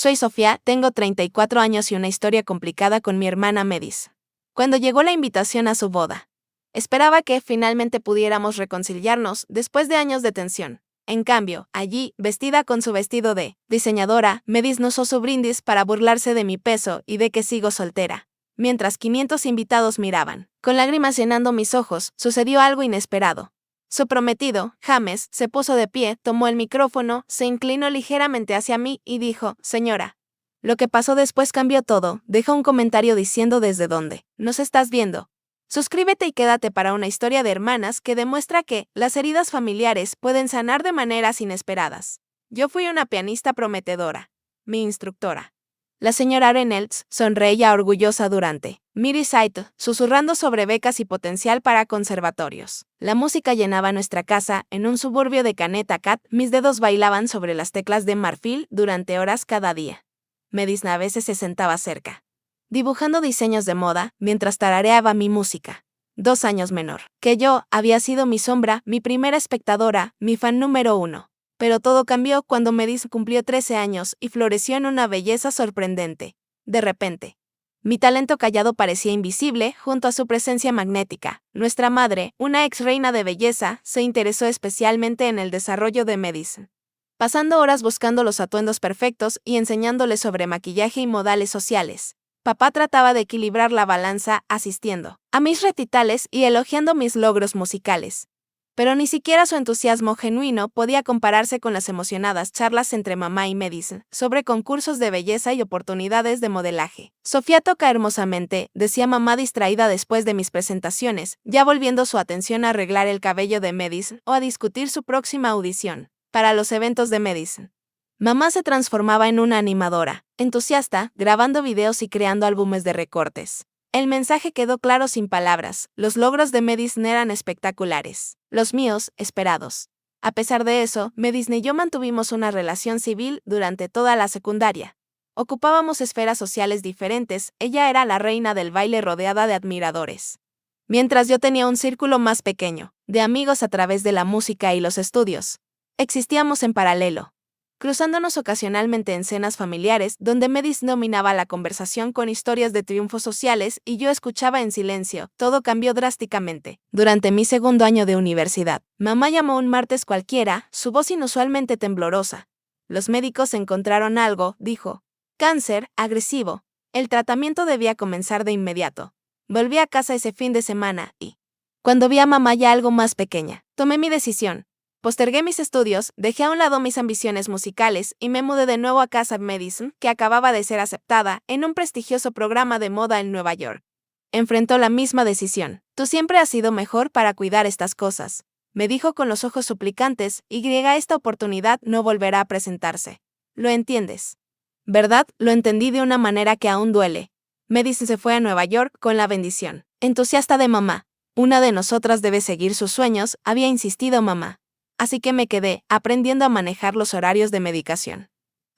Soy Sofía, tengo 34 años y una historia complicada con mi hermana Medis. Cuando llegó la invitación a su boda, esperaba que finalmente pudiéramos reconciliarnos después de años de tensión. En cambio, allí, vestida con su vestido de diseñadora, Medis nos usó su brindis para burlarse de mi peso y de que sigo soltera. Mientras 500 invitados miraban, con lágrimas llenando mis ojos, sucedió algo inesperado. Su prometido, James, se puso de pie, tomó el micrófono, se inclinó ligeramente hacia mí y dijo: «Señora». Lo que pasó después cambió todo. Dejó un comentario diciendo desde dónde nos estás viendo. Suscríbete y quédate para una historia de hermanas que demuestra que las heridas familiares pueden sanar de maneras inesperadas. Yo fui una pianista prometedora. Mi instructora, la señora Reynolds, sonreía orgullosa durante mi recital, susurrando sobre becas y potencial para conservatorios. La música llenaba nuestra casa. En un suburbio de Connecticut, mis dedos bailaban sobre las teclas de marfil durante horas cada día. Medis a veces se sentaba cerca, dibujando diseños de moda, mientras tarareaba mi música. 2 años menor que yo, había sido mi sombra, mi primera espectadora, mi fan número 1. Pero todo cambió cuando Medis cumplió 13 años y floreció en una belleza sorprendente. De repente, mi talento callado parecía invisible junto a su presencia magnética. Nuestra madre, una ex reina de belleza, se interesó especialmente en el desarrollo de Medis, pasando horas buscando los atuendos perfectos y enseñándole sobre maquillaje y modales sociales. Papá trataba de equilibrar la balanza asistiendo a mis recitales y elogiando mis logros musicales. Pero ni siquiera su entusiasmo genuino podía compararse con las emocionadas charlas entre mamá y Medis sobre concursos de belleza y oportunidades de modelaje. Sofía toca hermosamente, decía mamá distraída después de mis presentaciones, ya volviendo su atención a arreglar el cabello de Medis o a discutir su próxima audición para los eventos de Medis. Mamá se transformaba en una animadora, entusiasta, grabando videos y creando álbumes de recortes. El mensaje quedó claro sin palabras: los logros de Medis eran espectaculares, los míos, esperados. A pesar de eso, Medis y yo mantuvimos una relación civil durante toda la secundaria. Ocupábamos esferas sociales diferentes. Ella era la reina del baile rodeada de admiradores, mientras yo tenía un círculo más pequeño, de amigos a través de la música y los estudios. Existíamos en paralelo, cruzándonos ocasionalmente en cenas familiares donde Medis dominaba la conversación con historias de triunfos sociales y yo escuchaba en silencio. Todo cambió drásticamente durante mi segundo año de universidad. Mamá llamó un martes cualquiera, su voz inusualmente temblorosa. Los médicos encontraron algo, dijo: cáncer agresivo. El tratamiento debía comenzar de inmediato. Volví a casa ese fin de semana y, cuando vi a mamá ya algo más pequeña, tomé mi decisión. Postergué mis estudios, dejé a un lado mis ambiciones musicales y me mudé de nuevo a casa Medis, que acababa de ser aceptada en un prestigioso programa de moda en Nueva York. Enfrentó la misma decisión. Tú siempre has sido mejor para cuidar estas cosas, me dijo con los ojos suplicantes. Esta oportunidad no volverá a presentarse. ¿Lo entiendes? ¿Verdad? Lo entendí de una manera que aún duele. Medis se fue a Nueva York con la bendición entusiasta de mamá. Una de nosotras debe seguir sus sueños, había insistido mamá. Así que me quedé aprendiendo a manejar los horarios de medicación,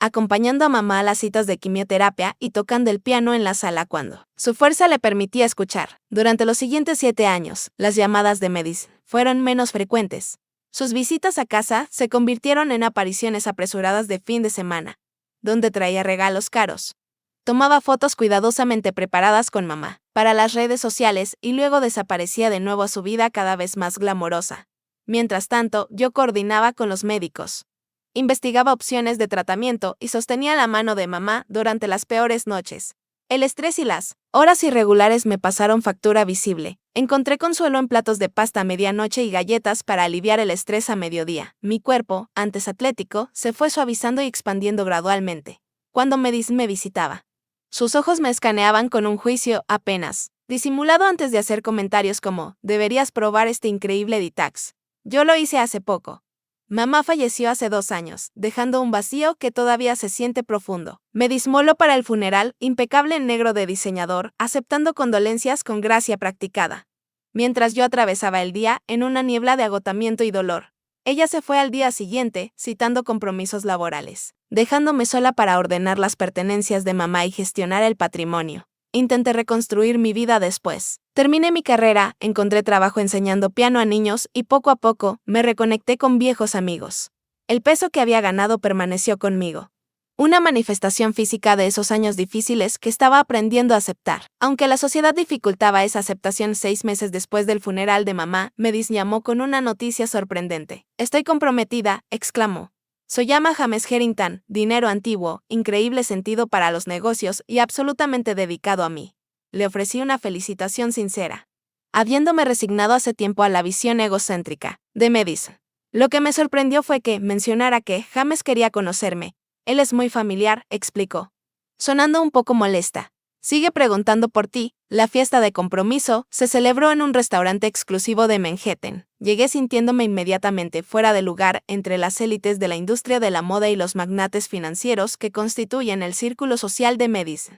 acompañando a mamá a las citas de quimioterapia y tocando el piano en la sala cuando su fuerza le permitía escuchar. Durante los siguientes 7 años, las llamadas de Medis fueron menos frecuentes. Sus visitas a casa se convirtieron en apariciones apresuradas de fin de semana, donde traía regalos caros. Tomaba fotos cuidadosamente preparadas con mamá para las redes sociales y luego desaparecía de nuevo a su vida cada vez más glamorosa. Mientras tanto, yo coordinaba con los médicos, investigaba opciones de tratamiento y sostenía la mano de mamá durante las peores noches. El estrés y las horas irregulares me pasaron factura visible. Encontré consuelo en platos de pasta a medianoche y galletas para aliviar el estrés a mediodía. Mi cuerpo, antes atlético, se fue suavizando y expandiendo gradualmente cuando Medis me visitaba. Sus ojos me escaneaban con un juicio apenas disimulado antes de hacer comentarios como: deberías probar este increíble detox. Yo lo hice hace poco. Mamá falleció hace 2 años, dejando un vacío que todavía se siente profundo. Me dismoló para el funeral, impecable en negro de diseñador, aceptando condolencias con gracia practicada. Mientras yo atravesaba el día en una niebla de agotamiento y dolor, ella se fue al día siguiente, citando compromisos laborales, dejándome sola para ordenar las pertenencias de mamá y gestionar el patrimonio. Intenté reconstruir mi vida después. Terminé mi carrera, encontré trabajo enseñando piano a niños y poco a poco me reconecté con viejos amigos. El peso que había ganado permaneció conmigo, Una manifestación física de esos años difíciles que estaba aprendiendo a aceptar. Aunque la sociedad dificultaba esa aceptación 6 meses después del funeral de mamá, Medis llamó con una noticia sorprendente. «Estoy comprometida», exclamó. Se llama James Harrington, dinero antiguo, increíble sentido para los negocios y absolutamente dedicado a mí. Le ofrecí una felicitación sincera, habiéndome resignado hace tiempo a la visión egocéntrica de Medis. Lo que me sorprendió fue que mencionara que James quería conocerme. Él es muy familiar, explicó, sonando un poco molesta. Sigue preguntando por ti. La fiesta de compromiso se celebró en un restaurante exclusivo de Manhattan. Llegué sintiéndome inmediatamente fuera de lugar entre las élites de la industria de la moda y los magnates financieros que constituyen el círculo social de Medis.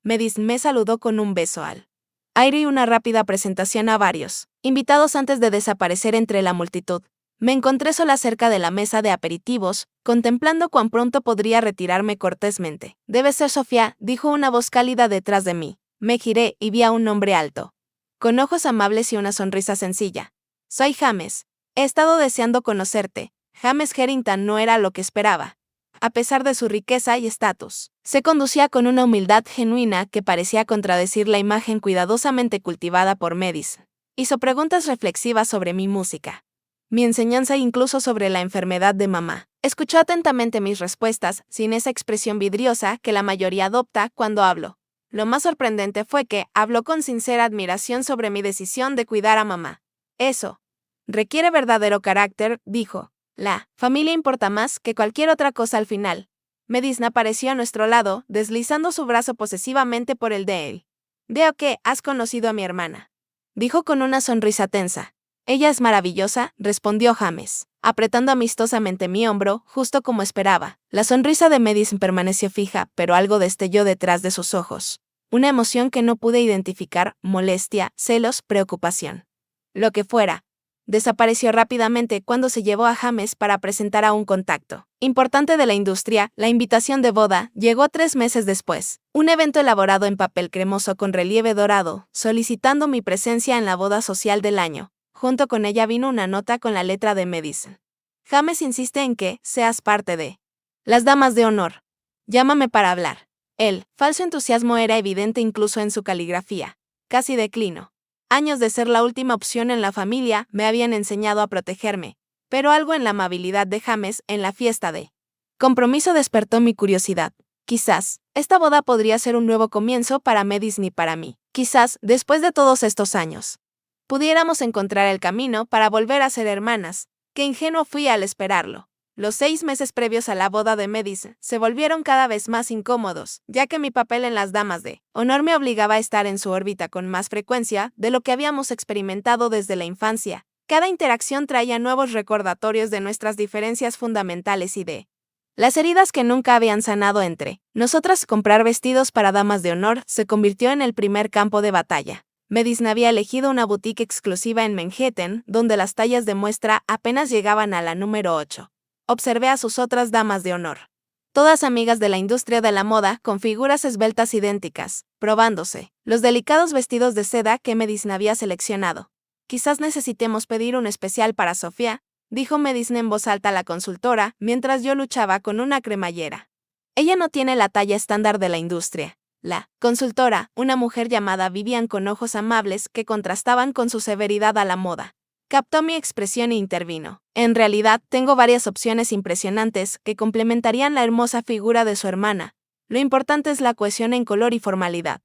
Medis me saludó con un beso al aire y una rápida presentación a varios invitados antes de desaparecer entre la multitud. Me encontré sola cerca de la mesa de aperitivos, contemplando cuán pronto podría retirarme cortésmente. «Debe ser Sofía», dijo una voz cálida detrás de mí. Me giré y vi a un hombre alto, con ojos amables y una sonrisa sencilla. «Soy James. He estado deseando conocerte». James Harrington no era lo que esperaba. A pesar de su riqueza y estatus, se conducía con una humildad genuina que parecía contradecir la imagen cuidadosamente cultivada por Medis. Hizo preguntas reflexivas sobre mi música, mi enseñanza e incluso sobre la enfermedad de mamá. Escuchó atentamente mis respuestas, sin esa expresión vidriosa que la mayoría adopta cuando hablo. Lo más sorprendente fue que habló con sincera admiración sobre mi decisión de cuidar a mamá. «Eso requiere verdadero carácter», dijo. «La familia importa más que cualquier otra cosa al final». Medis apareció a nuestro lado, deslizando su brazo posesivamente por el de él. «Veo que has conocido a mi hermana», dijo con una sonrisa tensa. «Ella es maravillosa», respondió James, apretando amistosamente mi hombro, justo como esperaba. La sonrisa de Medis permaneció fija, pero algo destelló detrás de sus ojos. Una emoción que no pude identificar, molestia, celos, preocupación. Lo que fuera. Desapareció rápidamente cuando se llevó a James para presentar a un contacto importante de la industria. La invitación de boda llegó 3 meses después. Un evento elaborado en papel cremoso con relieve dorado, solicitando mi presencia en la boda social del año. Junto con ella vino una nota con la letra de Medis. «James insiste en que seas parte de las damas de honor. Llámame para hablar». El falso entusiasmo era evidente incluso en su caligrafía. Casi declino. Años de ser la última opción en la familia me habían enseñado a protegerme, pero algo en la amabilidad de James en la fiesta de compromiso despertó mi curiosidad. Quizás esta boda podría ser un nuevo comienzo para Medis ni para mí. Quizás, después de todos estos años, pudiéramos encontrar el camino para volver a ser hermanas. Qué ingenuo fui al esperarlo. Los 6 meses previos a la boda de Medis se volvieron cada vez más incómodos, ya que mi papel en las damas de honor me obligaba a estar en su órbita con más frecuencia de lo que habíamos experimentado desde la infancia. Cada interacción traía nuevos recordatorios de nuestras diferencias fundamentales y de las heridas que nunca habían sanado entre nosotras. Comprar vestidos para damas de honor se convirtió en el primer campo de batalla. Medis había elegido una boutique exclusiva en Manhattan, donde las tallas de muestra apenas llegaban a la número 8. Observé a sus otras damas de honor, todas amigas de la industria de la moda, con figuras esbeltas idénticas, probándose los delicados vestidos de seda que Medis había seleccionado. «Quizás necesitemos pedir un especial para Sofía», dijo Medis en voz alta a la consultora, mientras yo luchaba con una cremallera. «Ella no tiene la talla estándar de la industria». La consultora, una mujer llamada Vivian con ojos amables que contrastaban con su severidad a la moda, captó mi expresión e intervino. «En realidad, tengo varias opciones impresionantes que complementarían la hermosa figura de su hermana. Lo importante es la cohesión en color y formalidad,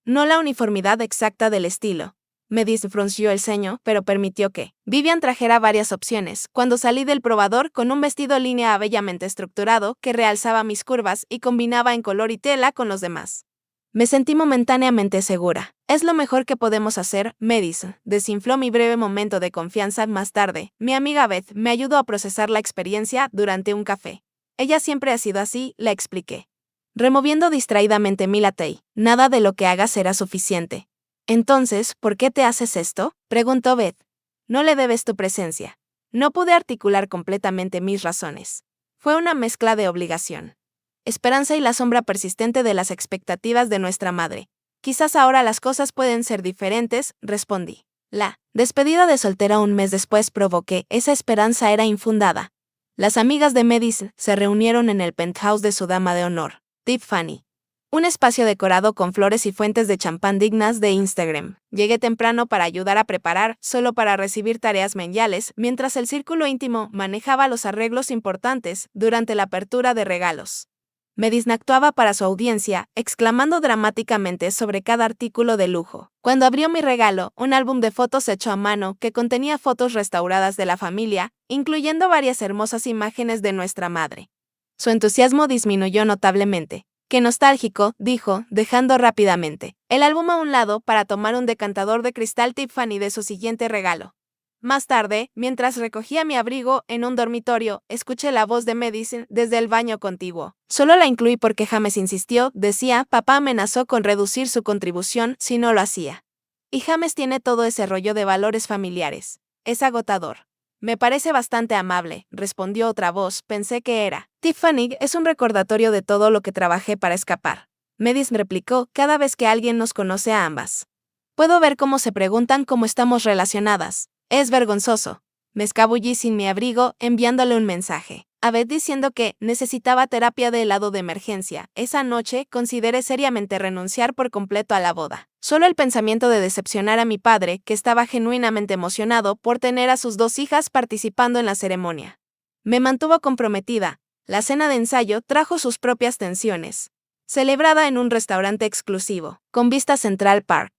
no la uniformidad exacta del estilo». Medis frunció el ceño, pero permitió que Vivian trajera varias opciones. Cuando salí del probador con un vestido línea bellamente estructurado que realzaba mis curvas y combinaba en color y tela con los demás, me sentí momentáneamente segura. «Es lo mejor que podemos hacer», Medis desinfló mi breve momento de confianza. Más tarde, mi amiga Beth me ayudó a procesar la experiencia durante un café. «Ella siempre ha sido así», la expliqué, removiendo distraídamente mi latte. «Nada de lo que hagas será suficiente». «Entonces, ¿por qué te haces esto?», preguntó Beth. «No le debes tu presencia». No pude articular completamente mis razones. Fue una mezcla de obligación, esperanza y la sombra persistente de las expectativas de nuestra madre. «Quizás ahora las cosas pueden ser diferentes», respondí. La despedida de soltera un mes después probó que esa esperanza era infundada. Las amigas de Medicine se reunieron en el penthouse de su dama de honor, Tiffany. Un espacio decorado con flores y fuentes de champán dignas de Instagram. Llegué temprano para ayudar a preparar, solo para recibir tareas meniales, mientras el círculo íntimo manejaba los arreglos importantes durante la apertura de regalos. Medicine actuaba para su audiencia, exclamando dramáticamente sobre cada artículo de lujo. Cuando abrió mi regalo, un álbum de fotos hecho a mano que contenía fotos restauradas de la familia, incluyendo varias hermosas imágenes de nuestra madre. Su entusiasmo disminuyó notablemente. «Qué nostálgico», dijo, dejando rápidamente el álbum a un lado para tomar un decantador de cristal Tiffany de su siguiente regalo. Más tarde, mientras recogía mi abrigo en un dormitorio, escuché la voz de Medicine desde el baño contiguo. Solo la incluí porque James insistió, decía, papá amenazó con reducir su contribución si no lo hacía. Y James tiene todo ese rollo de valores familiares. Es agotador. Me parece bastante amable, respondió otra voz, pensé que era. Tiffany es un recordatorio de todo lo que trabajé para escapar. Medicine replicó, cada vez que alguien nos conoce a ambas. Puedo ver cómo se preguntan cómo estamos relacionadas. Es vergonzoso. Me escabullí sin mi abrigo, enviándole un mensaje. A Beth diciendo que necesitaba terapia de helado de emergencia. Esa noche consideré seriamente renunciar por completo a la boda. Solo el pensamiento de decepcionar a mi padre, que estaba genuinamente emocionado por tener a sus 2 hijas participando en la ceremonia, me mantuvo comprometida. La cena de ensayo trajo sus propias tensiones. Celebrada en un restaurante exclusivo, con vista a Central Park.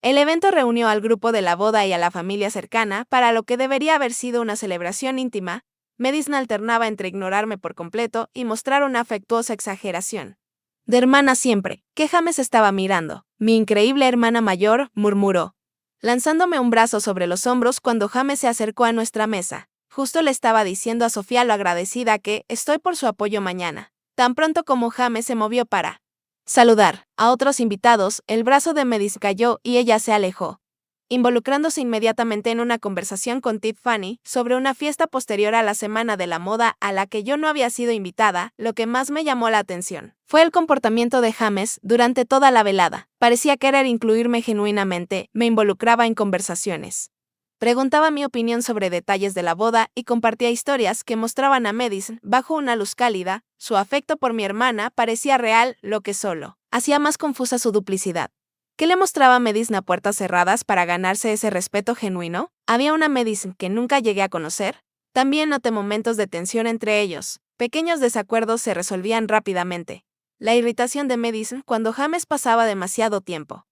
El evento reunió al grupo de la boda y a la familia cercana para lo que debería haber sido una celebración íntima. Medicine alternaba entre ignorarme por completo y mostrar una afectuosa exageración. De hermana siempre, que James estaba mirando. Mi increíble hermana mayor, murmuró, lanzándome un brazo sobre los hombros cuando James se acercó a nuestra mesa. Justo le estaba diciendo a Sofía lo agradecida que estoy por su apoyo mañana. Tan pronto como James se movió para saludar a otros invitados, el brazo de Medicine cayó y ella se alejó, involucrándose inmediatamente en una conversación con Tiffany sobre una fiesta posterior a la semana de la moda a la que yo no había sido invitada. Lo que más me llamó la atención fue el comportamiento de James durante toda la velada. Parecía querer incluirme genuinamente, me involucraba en conversaciones. Preguntaba mi opinión sobre detalles de la boda y compartía historias que mostraban a Medicine bajo una luz cálida. Su afecto por mi hermana parecía real, lo que solo hacía más confusa su duplicidad. ¿Qué le mostraba a Medicine a puertas cerradas para ganarse ese respeto genuino? ¿Había una Medicine que nunca llegué a conocer? También noté momentos de tensión entre ellos. Pequeños desacuerdos se resolvían rápidamente. La irritación de Medicine cuando James pasaba demasiado tiempo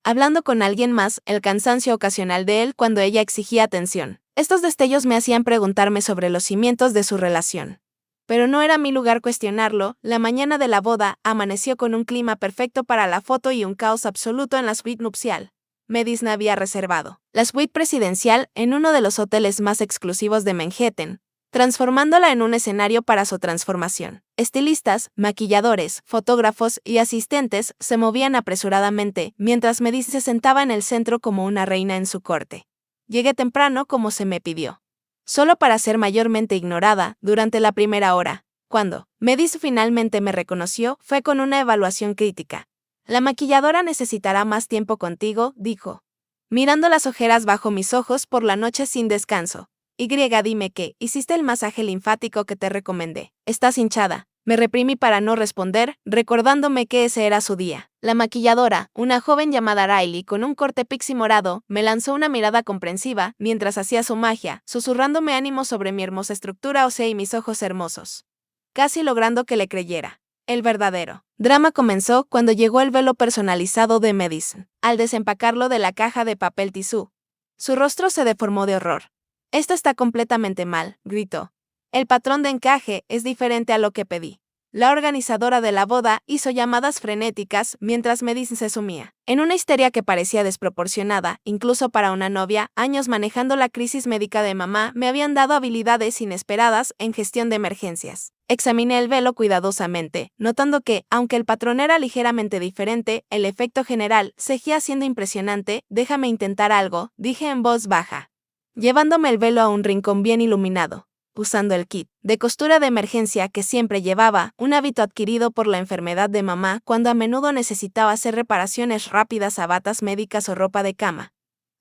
hablando con alguien más, el cansancio ocasional de él cuando ella exigía atención. Estos destellos me hacían preguntarme sobre los cimientos de su relación. Pero no era mi lugar cuestionarlo. La mañana de la boda amaneció con un clima perfecto para la foto y un caos absoluto en la suite nupcial. Medicine había reservado la suite presidencial en uno de los hoteles más exclusivos de Manhattan, transformándola en un escenario para su transformación. Estilistas, maquilladores, fotógrafos y asistentes se movían apresuradamente, mientras Medicine se sentaba en el centro como una reina en su corte. Llegué temprano como se me pidió, solo para ser mayormente ignorada durante la primera hora. Cuando Medicine finalmente me reconoció, fue con una evaluación crítica. La maquilladora necesitará más tiempo contigo, dijo, mirando las ojeras bajo mis ojos por la noche sin descanso. Dime que hiciste el masaje linfático que te recomendé. Estás hinchada. Me reprimí para no responder, recordándome que ese era su día. La maquilladora, una joven llamada Riley con un corte pixie morado, me lanzó una mirada comprensiva mientras hacía su magia, susurrándome ánimos sobre mi hermosa estructura ósea y mis ojos hermosos. Casi logrando que le creyera. El verdadero drama comenzó cuando llegó el velo personalizado de Medicine. Al desempacarlo de la caja de papel tisú, su rostro se deformó de horror. Esto está completamente mal, gritó. El patrón de encaje es diferente a lo que pedí. La organizadora de la boda hizo llamadas frenéticas mientras Medicine se sumía en una histeria que parecía desproporcionada, incluso para una novia. Años manejando la crisis médica de mamá me habían dado habilidades inesperadas en gestión de emergencias. Examiné el velo cuidadosamente, notando que, aunque el patrón era ligeramente diferente, el efecto general seguía siendo impresionante. Déjame intentar algo, dije en voz baja, llevándome el velo a un rincón bien iluminado. Usando el kit de costura de emergencia que siempre llevaba, un hábito adquirido por la enfermedad de mamá cuando a menudo necesitaba hacer reparaciones rápidas a batas médicas o ropa de cama.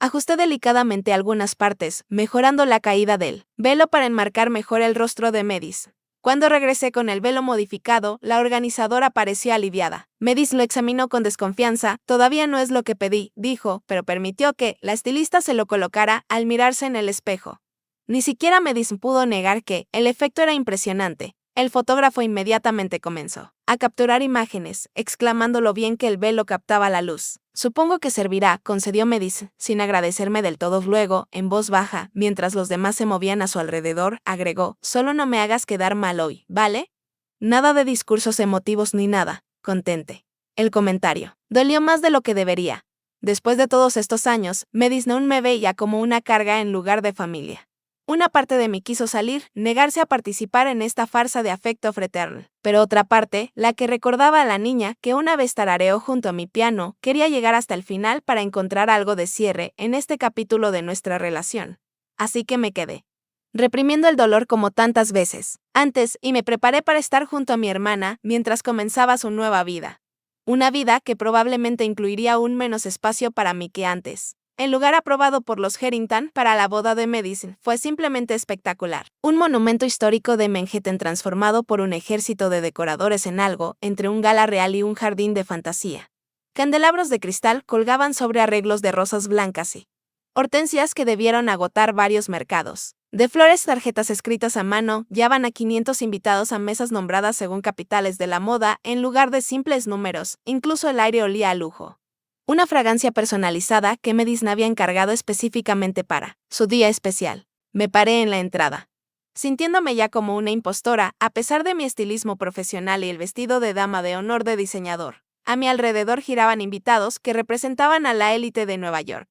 Ajusté delicadamente algunas partes, mejorando la caída del velo para enmarcar mejor el rostro de Medis. Cuando regresé con el velo modificado, la organizadora pareció aliviada. Medis lo examinó con desconfianza. Todavía no es lo que pedí, dijo, pero permitió que la estilista se lo colocara al mirarse en el espejo. Ni siquiera Medis pudo negar que el efecto era impresionante. El fotógrafo inmediatamente comenzó a capturar imágenes, exclamando lo bien que el velo captaba la luz. Supongo que servirá, concedió Medis, sin agradecerme del todo. Luego, en voz baja, mientras los demás se movían a su alrededor, agregó, solo no me hagas quedar mal hoy, ¿vale? Nada de discursos emotivos ni nada, contente. El comentario dolió más de lo que debería. Después de todos estos años, Medis no me veía como una carga en lugar de familia. Una parte de mí quiso salir, negarse a participar en esta farsa de afecto fraternal. Pero otra parte, la que recordaba a la niña que una vez tarareó junto a mi piano, quería llegar hasta el final para encontrar algo de cierre en este capítulo de nuestra relación. Así que me quedé, reprimiendo el dolor como tantas veces antes, y me preparé para estar junto a mi hermana mientras comenzaba su nueva vida. Una vida que probablemente incluiría aún menos espacio para mí que antes. El lugar aprobado por los Harrington para la boda de Medicine fue simplemente espectacular. Un monumento histórico de Manhattan transformado por un ejército de decoradores en algo entre un gala real y un jardín de fantasía. Candelabros de cristal colgaban sobre arreglos de rosas blancas y hortensias que debieron agotar varios mercados. De flores, tarjetas escritas a mano llevaban a 500 invitados a mesas nombradas según capitales de la moda en lugar de simples números. Incluso el aire olía a lujo. Una fragancia personalizada que Medis había encargado específicamente para su día especial. Me paré en la entrada, sintiéndome ya como una impostora, a pesar de mi estilismo profesional y el vestido de dama de honor de diseñador. A mi alrededor giraban invitados que representaban a la élite de Nueva York.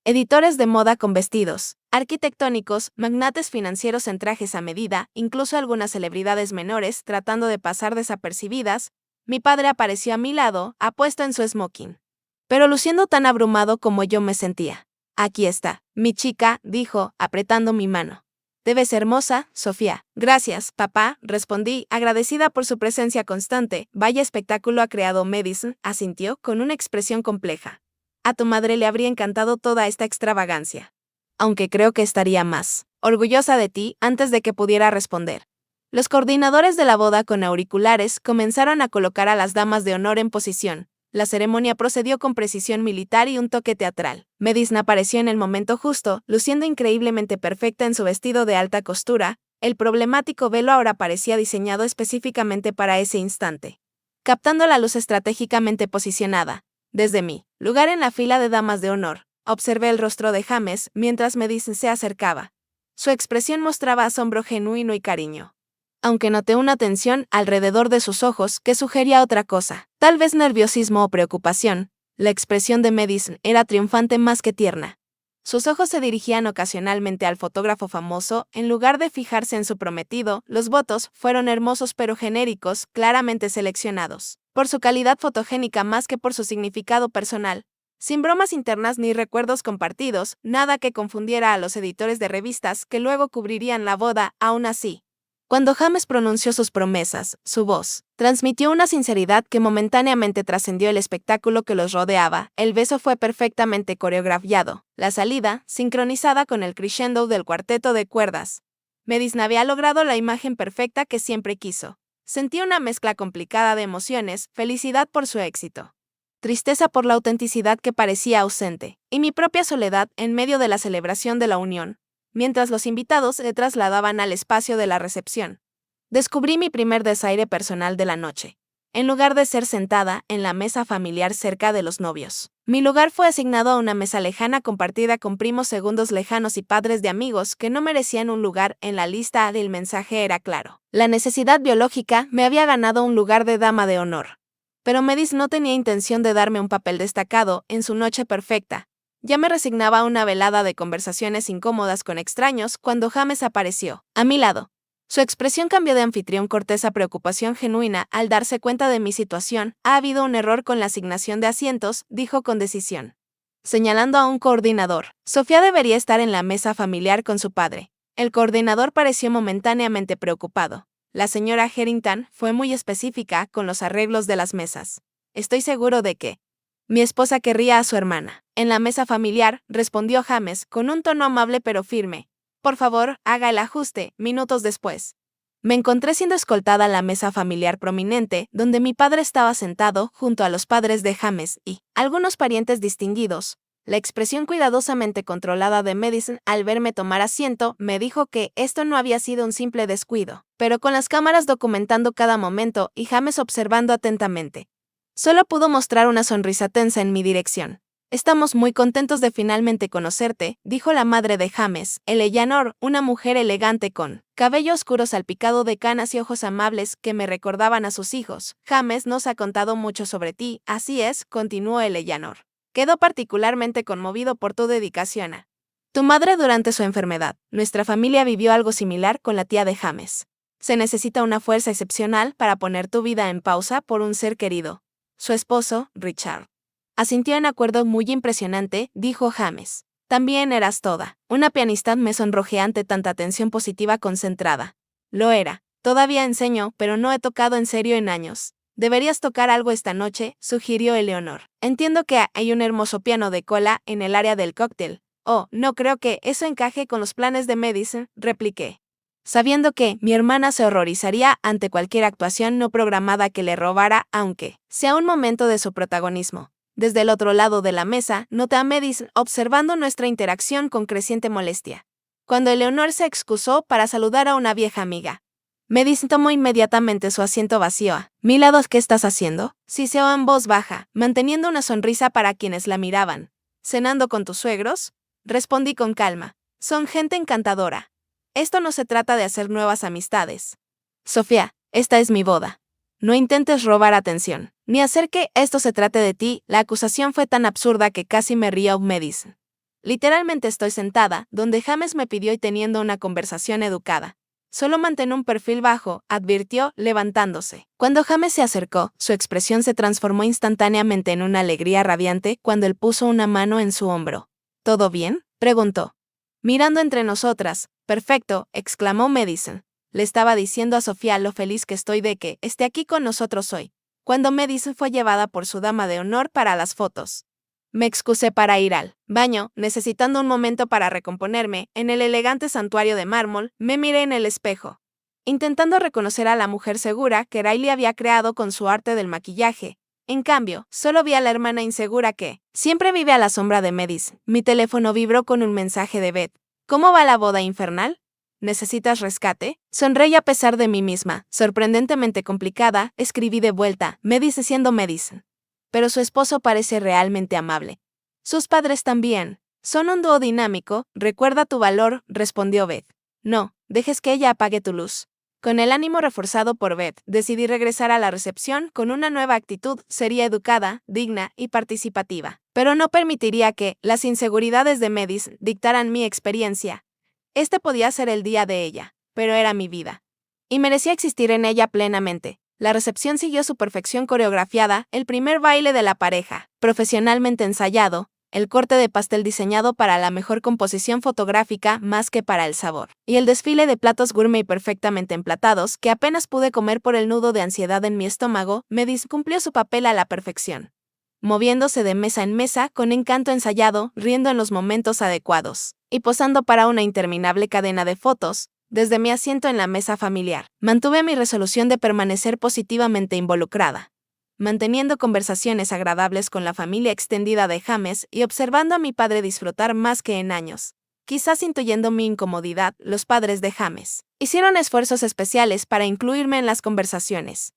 Editores de moda con vestidos arquitectónicos, magnates financieros en trajes a medida, incluso algunas celebridades menores tratando de pasar desapercibidas. Mi padre apareció a mi lado, apuesto en su smoking, pero luciendo tan abrumado como yo me sentía. Aquí está, mi chica, dijo, apretando mi mano. Debes hermosa, Sofía. Gracias, papá, respondí, agradecida por su presencia constante. Vaya espectáculo ha creado Medicine, asintió, con una expresión compleja. A tu madre le habría encantado toda esta extravagancia. Aunque creo que estaría más orgullosa de ti antes de que pudiera responder. Los coordinadores de la boda con auriculares comenzaron a colocar a las damas de honor en posición. La ceremonia procedió con precisión militar y un toque teatral. Medicine apareció en el momento justo, luciendo increíblemente perfecta en su vestido de alta costura. El problemático velo ahora parecía diseñado específicamente para ese instante, captando la luz estratégicamente posicionada. Desde mi lugar en la fila de damas de honor, observé el rostro de James mientras Medicine se acercaba. Su expresión mostraba asombro genuino y cariño, aunque noté una tensión alrededor de sus ojos que sugería otra cosa, tal vez nerviosismo o preocupación. La expresión de Medicine era triunfante más que tierna. Sus ojos se dirigían ocasionalmente al fotógrafo famoso en lugar de fijarse en su prometido. Los votos fueron hermosos pero genéricos, claramente seleccionados por su calidad fotogénica más que por su significado personal. Sin bromas internas ni recuerdos compartidos, nada que confundiera a los editores de revistas que luego cubrirían la boda. Aún así, cuando James pronunció sus promesas, su voz transmitió una sinceridad que momentáneamente trascendió el espectáculo que los rodeaba. El beso fue perfectamente coreografiado, la salida, sincronizada con el crescendo del cuarteto de cuerdas. Medicine había logrado la imagen perfecta que siempre quiso. Sentí una mezcla complicada de emociones, felicidad por su éxito, tristeza por la autenticidad que parecía ausente, y mi propia soledad en medio de la celebración de la unión. Mientras los invitados se trasladaban al espacio de la recepción, descubrí mi primer desaire personal de la noche. En lugar de ser sentada en la mesa familiar cerca de los novios, mi lugar fue asignado a una mesa lejana compartida con primos segundos lejanos y padres de amigos que no merecían un lugar en la lista. El mensaje era claro. La necesidad biológica me había ganado un lugar de dama de honor. Pero Medicine no tenía intención de darme un papel destacado en su noche perfecta. Ya me resignaba a una velada de conversaciones incómodas con extraños cuando James apareció a mi lado. Su expresión cambió de anfitrión cortés a preocupación genuina al darse cuenta de mi situación. Ha habido un error con la asignación de asientos, dijo con decisión, señalando a un coordinador. Sofía debería estar en la mesa familiar con su padre. El coordinador pareció momentáneamente preocupado. La señora Harrington fue muy específica con los arreglos de las mesas. Estoy seguro de que Mi esposa querría a su hermana. En la mesa familiar, respondió James con un tono amable pero firme. Por favor, haga el ajuste, minutos después. Me encontré siendo escoltada a la mesa familiar prominente, donde mi padre estaba sentado junto a los padres de James y algunos parientes distinguidos. La expresión cuidadosamente controlada de Madison al verme tomar asiento me dijo que esto no había sido un simple descuido, pero con las cámaras documentando cada momento y James observando atentamente, solo pudo mostrar una sonrisa tensa en mi dirección. Estamos muy contentos de finalmente conocerte, dijo la madre de James, Eleanor, una mujer elegante con cabello oscuro salpicado de canas y ojos amables que me recordaban a sus hijos. James nos ha contado mucho sobre ti, así es, continuó Eleanor. Quedó particularmente conmovido por tu dedicación a tu madre durante su enfermedad. Nuestra familia vivió algo similar con la tía de James. Se necesita una fuerza excepcional para poner tu vida en pausa por un ser querido. Su esposo, Richard, asintió en acuerdo. Muy impresionante, dijo James. También eras toda una pianista. Me sonrojé ante tanta atención positiva concentrada. Lo era. Todavía enseño, pero no he tocado en serio en años. Deberías tocar algo esta noche, sugirió Eleanor. Entiendo que hay un hermoso piano de cola en el área del cóctel. Oh, no creo que eso encaje con los planes de Madison, repliqué, sabiendo que mi hermana se horrorizaría ante cualquier actuación no programada que le robara, aunque sea un momento de su protagonismo. Desde el otro lado de la mesa, noté a Madison observando nuestra interacción con creciente molestia. Cuando Eleanor se excusó para saludar a una vieja amiga, Madison tomó inmediatamente su asiento vacío. A mi lado, ¿qué estás haciendo? Siseó en voz baja, manteniendo una sonrisa para quienes la miraban. ¿Cenando con tus suegros? Respondí con calma. Son gente encantadora. Esto no se trata de hacer nuevas amistades. Sofía, esta es mi boda. No intentes robar atención, ni hacer que esto se trate de ti. La acusación fue tan absurda que casi me río. Madison. Literalmente estoy sentada, donde James me pidió y teniendo una conversación educada. Solo mantén un perfil bajo, advirtió, levantándose. Cuando James se acercó, su expresión se transformó instantáneamente en una alegría radiante cuando él puso una mano en su hombro. ¿Todo bien?, preguntó. Mirando entre nosotras. Perfecto, exclamó Madison. Le estaba diciendo a Sofía lo feliz que estoy de que esté aquí con nosotros hoy. Cuando Madison fue llevada por su dama de honor para las fotos, me excusé para ir al baño, necesitando un momento para recomponerme. En el elegante santuario de mármol, me miré en el espejo, intentando reconocer a la mujer segura que Riley había creado con su arte del maquillaje. En cambio, solo vi a la hermana insegura que siempre vive a la sombra de Madison. Mi teléfono vibró con un mensaje de Beth. ¿Cómo va la boda infernal? ¿Necesitas rescate? Sonreí a pesar de mí misma. Sorprendentemente complicada, escribí de vuelta. Me dice siendo Madison. Pero su esposo parece realmente amable. Sus padres también. Son un dúo dinámico. Recuerda tu valor, respondió Beth. No, dejes que ella apague tu luz. Con el ánimo reforzado por Beth, decidí regresar a la recepción con una nueva actitud. Sería educada, digna y participativa. Pero no permitiría que las inseguridades de Madison dictaran mi experiencia. Este podía ser el día de ella, pero era mi vida. Y merecía existir en ella plenamente. La recepción siguió su perfección coreografiada, el primer baile de la pareja, profesionalmente ensayado, el corte de pastel diseñado para la mejor composición fotográfica más que para el sabor, y el desfile de platos gourmet perfectamente emplatados que apenas pude comer por el nudo de ansiedad en mi estómago. Madison cumplió su papel a la perfección, moviéndose de mesa en mesa con encanto ensayado, riendo en los momentos adecuados, y posando para una interminable cadena de fotos. Desde mi asiento en la mesa familiar, mantuve mi resolución de permanecer positivamente involucrada, manteniendo conversaciones agradables con la familia extendida de James y observando a mi padre disfrutar más que en años. Quizás intuyendo mi incomodidad, los padres de James hicieron esfuerzos especiales para incluirme en las conversaciones,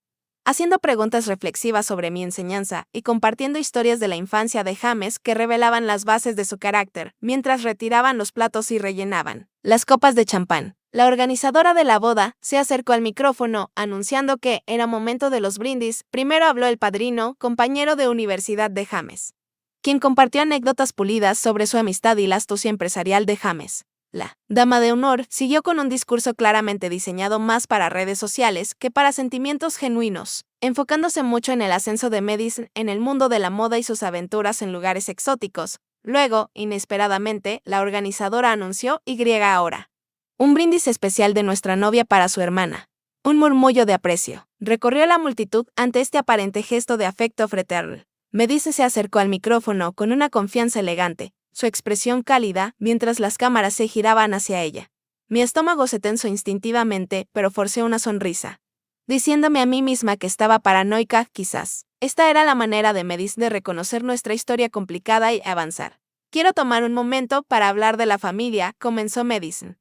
haciendo preguntas reflexivas sobre mi enseñanza y compartiendo historias de la infancia de James que revelaban las bases de su carácter, mientras retiraban los platos y rellenaban las copas de champán. La organizadora de la boda se acercó al micrófono, anunciando que era momento de los brindis. Primero habló el padrino, compañero de universidad de James, quien compartió anécdotas pulidas sobre su amistad y la astucia empresarial de James. La dama de honor siguió con un discurso claramente diseñado más para redes sociales que para sentimientos genuinos, enfocándose mucho en el ascenso de Madison en el mundo de la moda y sus aventuras en lugares exóticos. Luego, inesperadamente, la organizadora anunció ahora un brindis especial de nuestra novia para su hermana. Un murmullo de aprecio recorrió la multitud ante este aparente gesto de afecto fraterno. Medice se acercó al micrófono con una confianza elegante, su expresión cálida, mientras las cámaras se giraban hacia ella. Mi estómago se tensó instintivamente, pero forcé una sonrisa, diciéndome a mí misma que estaba paranoica, quizás. Esta era la manera de Medice de reconocer nuestra historia complicada y avanzar. Quiero tomar un momento para hablar de la familia, comenzó Medice,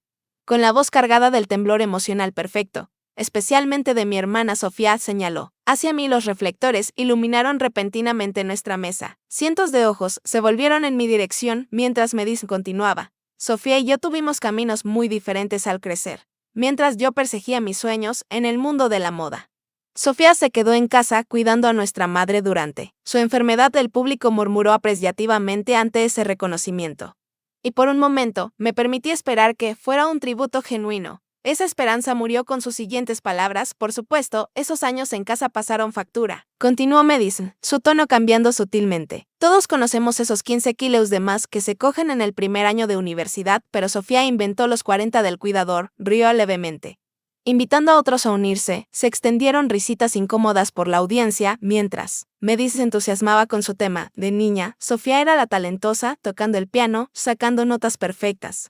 con la voz cargada del temblor emocional perfecto. Especialmente de mi hermana Sofía, señaló. Hacia mí los reflectores iluminaron repentinamente nuestra mesa. Cientos de ojos se volvieron en mi dirección mientras Medice continuaba. Sofía y yo tuvimos caminos muy diferentes al crecer, mientras yo perseguía mis sueños en el mundo de la moda. Sofía se quedó en casa cuidando a nuestra madre durante su enfermedad. El público murmuró apreciativamente ante ese reconocimiento. Y por un momento, me permití esperar que fuera un tributo genuino. Esa esperanza murió con sus siguientes palabras. Por supuesto, esos años en casa pasaron factura. Continuó Medice, su tono cambiando sutilmente. Todos conocemos esos 15 kilos de más que se cogen en el primer año de universidad, pero Sofía inventó los 40 del cuidador, rió levemente. Invitando a otros a unirse, se extendieron risitas incómodas por la audiencia, mientras Medice se entusiasmaba con su tema. De niña, Sofía era la talentosa, tocando el piano, sacando notas perfectas.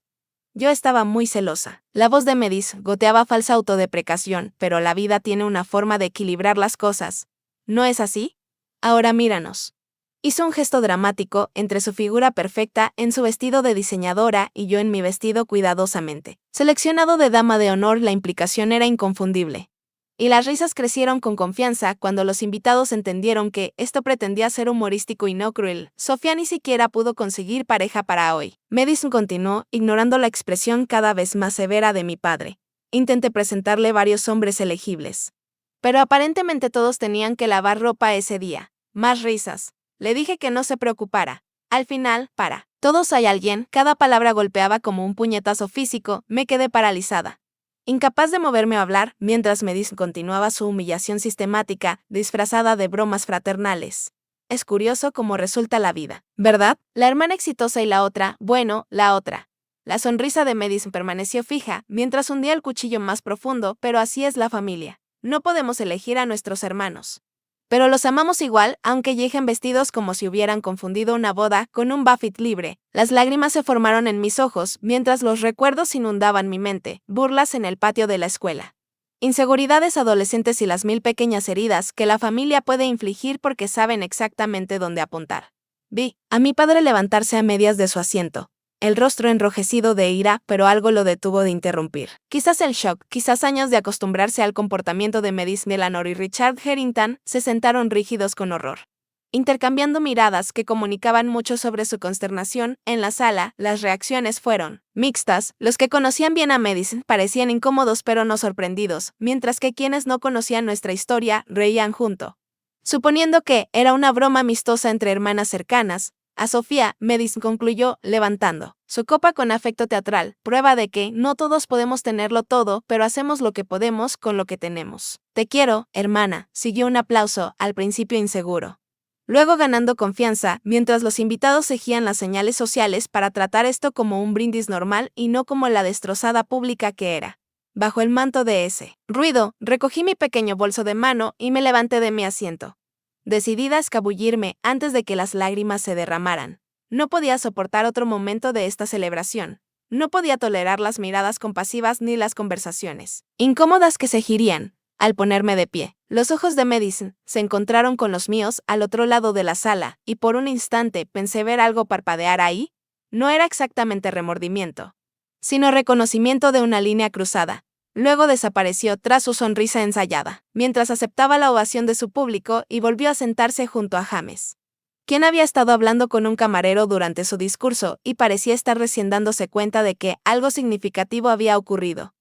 Yo estaba muy celosa. La voz de Medice goteaba falsa autodeprecación, pero la vida tiene una forma de equilibrar las cosas. ¿No es así? Ahora míranos. Hizo un gesto dramático entre su figura perfecta en su vestido de diseñadora y yo en mi vestido cuidadosamente seleccionado de dama de honor. La implicación era inconfundible. Y las risas crecieron con confianza cuando los invitados entendieron que esto pretendía ser humorístico y no cruel. Sofía ni siquiera pudo conseguir pareja para hoy. Medice continuó, ignorando la expresión cada vez más severa de mi padre. Intenté presentarle varios hombres elegibles, pero aparentemente todos tenían que lavar ropa ese día. Más risas. Le dije que no se preocupara. Al final, para todos hay alguien. Cada palabra golpeaba como un puñetazo físico. Me quedé paralizada, incapaz de moverme o hablar, mientras Medice continuaba su humillación sistemática, disfrazada de bromas fraternales. Es curioso cómo resulta la vida, ¿verdad? La hermana exitosa y la otra, bueno, la otra. La sonrisa de Medice permaneció fija, mientras hundía el cuchillo más profundo, pero así es la familia. No podemos elegir a nuestros hermanos, pero los amamos igual, aunque lleguen vestidos como si hubieran confundido una boda con un buffet libre. Las lágrimas se formaron en mis ojos, mientras los recuerdos inundaban mi mente. Burlas en el patio de la escuela, inseguridades adolescentes y las 1000 pequeñas heridas que la familia puede infligir porque saben exactamente dónde apuntar. Vi a mi padre levantarse a medias de su asiento, el rostro enrojecido de ira, pero algo lo detuvo de interrumpir. Quizás el shock, quizás años de acostumbrarse al comportamiento de Medice. Eleanor y Richard Harrington se sentaron rígidos con horror, intercambiando miradas que comunicaban mucho sobre su consternación. En la sala, las reacciones fueron mixtas. Los que conocían bien a Medice parecían incómodos pero no sorprendidos, mientras que quienes no conocían nuestra historia reían junto, suponiendo que era una broma amistosa entre hermanas cercanas. A Sofía, Medice concluyó, levantando su copa con afecto teatral, prueba de que no todos podemos tenerlo todo, pero hacemos lo que podemos con lo que tenemos. Te quiero, hermana, siguió un aplauso, al principio inseguro, luego ganando confianza, mientras los invitados seguían las señales sociales para tratar esto como un brindis normal y no como la destrozada pública que era. Bajo el manto de ese ruido, recogí mi pequeño bolso de mano y me levanté de mi asiento, decidida a escabullirme antes de que las lágrimas se derramaran. No podía soportar otro momento de esta celebración. No podía tolerar las miradas compasivas ni las conversaciones incómodas que seguirían. Al ponerme de pie, los ojos de Medice se encontraron con los míos al otro lado de la sala, y por un instante pensé ver algo parpadear ahí. No era exactamente remordimiento, sino reconocimiento de una línea cruzada. Luego desapareció tras su sonrisa ensayada, mientras aceptaba la ovación de su público y volvió a sentarse junto a James, quien había estado hablando con un camarero durante su discurso y parecía estar recién dándose cuenta de que algo significativo había ocurrido.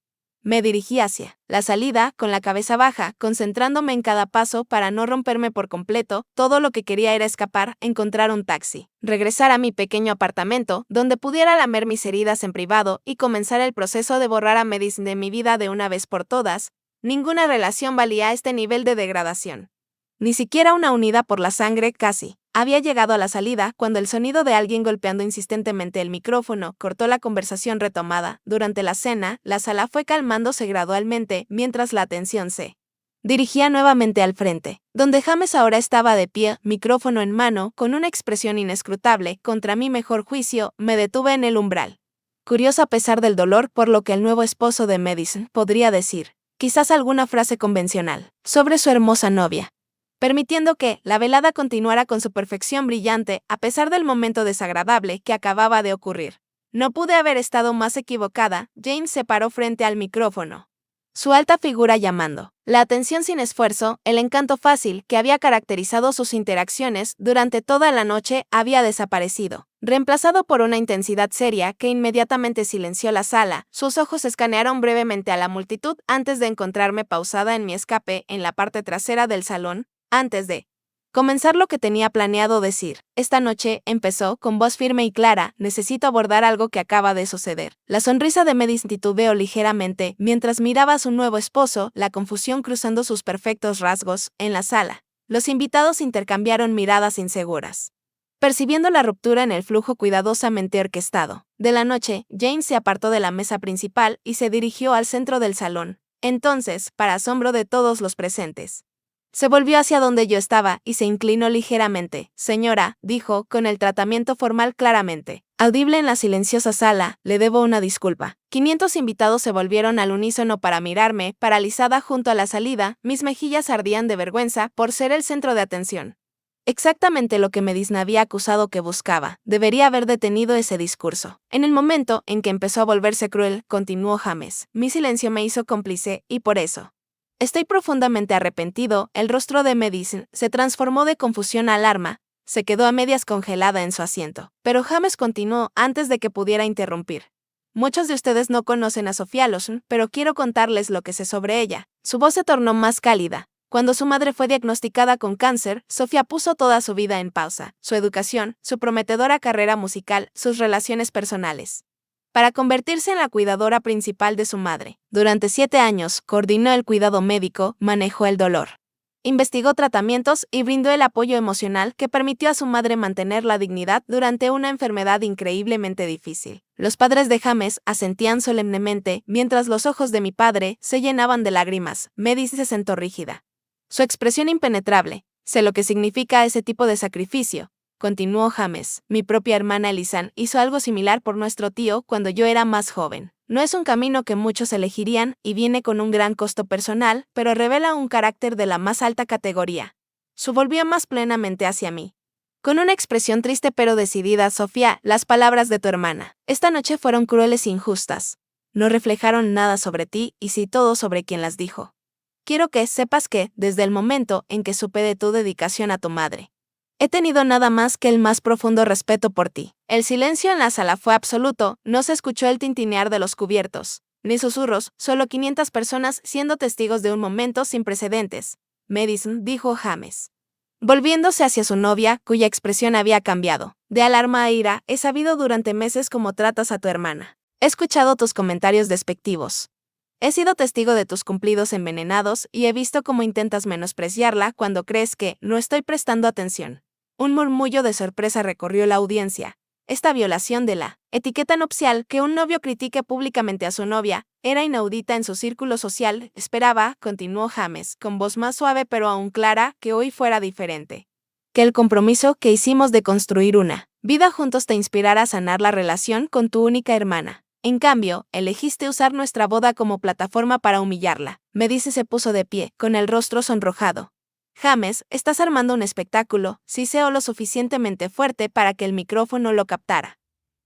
Me dirigí hacia la salida, con la cabeza baja, concentrándome en cada paso para no romperme por completo. Todo lo que quería era escapar, encontrar un taxi, regresar a mi pequeño apartamento, donde pudiera lamer mis heridas en privado y comenzar el proceso de borrar a Medice de mi vida de una vez por todas. Ninguna relación valía este nivel de degradación. Ni siquiera una unida por la sangre. Casi había llegado a la salida cuando el sonido de alguien golpeando insistentemente el micrófono cortó la conversación retomada. Durante la cena, la sala fue calmándose gradualmente mientras la atención se Dirigía nuevamente al frente, donde James ahora estaba de pie, micrófono en mano, con una expresión inescrutable. Contra mi mejor juicio, me detuve en el umbral. Curioso a pesar del dolor por lo que el nuevo esposo de Madison podría decir, quizás alguna frase convencional, sobre su hermosa novia, permitiendo que la velada continuara con su perfección brillante a pesar del momento desagradable que acababa de ocurrir. No pude haber estado más equivocada. Jane se paró frente al micrófono. Su alta figura llamando, la atención sin esfuerzo, el encanto fácil que había caracterizado sus interacciones durante toda la noche había desaparecido, reemplazado por una intensidad seria que inmediatamente silenció la sala. Sus ojos escanearon brevemente a la multitud antes de encontrarme pausada en mi escape en la parte trasera del salón, antes de comenzar lo que tenía planeado decir. Esta noche, empezó, con voz firme y clara, necesito abordar algo que acaba de suceder. La sonrisa de Madison titubeó ligeramente mientras miraba a su nuevo esposo, la confusión cruzando sus perfectos rasgos, en la sala. Los invitados intercambiaron miradas inseguras. Percibiendo la ruptura en el flujo cuidadosamente orquestado de la noche, Jane se apartó de la mesa principal y se dirigió al centro del salón. Entonces, para asombro de todos los presentes, se volvió hacia donde yo estaba y se inclinó ligeramente. Señora, dijo, con el tratamiento formal claramente audible en la silenciosa sala, le debo una disculpa. 500 invitados se volvieron al unísono para mirarme, paralizada junto a la salida. Mis mejillas ardían de vergüenza por ser el centro de atención. Exactamente lo que Madison había acusado que buscaba. Debería haber detenido ese discurso. En el momento en que empezó a volverse cruel, continuó James, mi silencio me hizo cómplice, y por eso estoy profundamente arrepentido. El rostro de Madison se transformó de confusión a alarma, se quedó a medias congelada en su asiento. Pero James continuó antes de que pudiera interrumpir. Muchos de ustedes no conocen a Sophia Lawson, pero quiero contarles lo que sé sobre ella. Su voz se tornó más cálida. Cuando su madre fue diagnosticada con cáncer, Sophia puso toda su vida en pausa, su educación, su prometedora carrera musical, sus relaciones personales, para convertirse en la cuidadora principal de su madre. Durante 7 años, coordinó el cuidado médico, manejó el dolor, investigó tratamientos y brindó el apoyo emocional que permitió a su madre mantener la dignidad durante una enfermedad increíblemente difícil. Los padres de James asentían solemnemente, mientras los ojos de mi padre se llenaban de lágrimas. Madison se sentó rígida. Su expresión impenetrable. Sé lo que significa ese tipo de sacrificio, continuó James. Mi propia hermana Elisan hizo algo similar por nuestro tío cuando yo era más joven. No es un camino que muchos elegirían y viene con un gran costo personal, pero revela un carácter de la más alta categoría. Se volvió más plenamente hacia mí. Con una expresión triste pero decidida, Sofía, las palabras de tu hermana esta noche fueron crueles e injustas. No reflejaron nada sobre ti y sí todo sobre quien las dijo. Quiero que sepas que, desde el momento en que supe de tu dedicación a tu madre, he tenido nada más que el más profundo respeto por ti. El silencio en la sala fue absoluto, no se escuchó el tintinear de los cubiertos, ni susurros, solo 500 personas siendo testigos de un momento sin precedentes. Madison, dijo James, volviéndose hacia su novia, cuya expresión había cambiado. De alarma a ira, he sabido durante meses cómo tratas a tu hermana. He escuchado tus comentarios despectivos. He sido testigo de tus cumplidos envenenados y he visto cómo intentas menospreciarla cuando crees que no estoy prestando atención. Un murmullo de sorpresa recorrió la audiencia. Esta violación de la etiqueta nupcial, que un novio critique públicamente a su novia, era inaudita en su círculo social. Esperaba, continuó James, con voz más suave pero aún clara, que hoy fuera diferente. Que el compromiso que hicimos de construir una vida juntos te inspirara a sanar la relación con tu única hermana. En cambio, elegiste usar nuestra boda como plataforma para humillarla. Madison se puso de pie, con el rostro sonrojado. James, estás armando un espectáculo, siseo lo suficientemente fuerte para que el micrófono lo captara.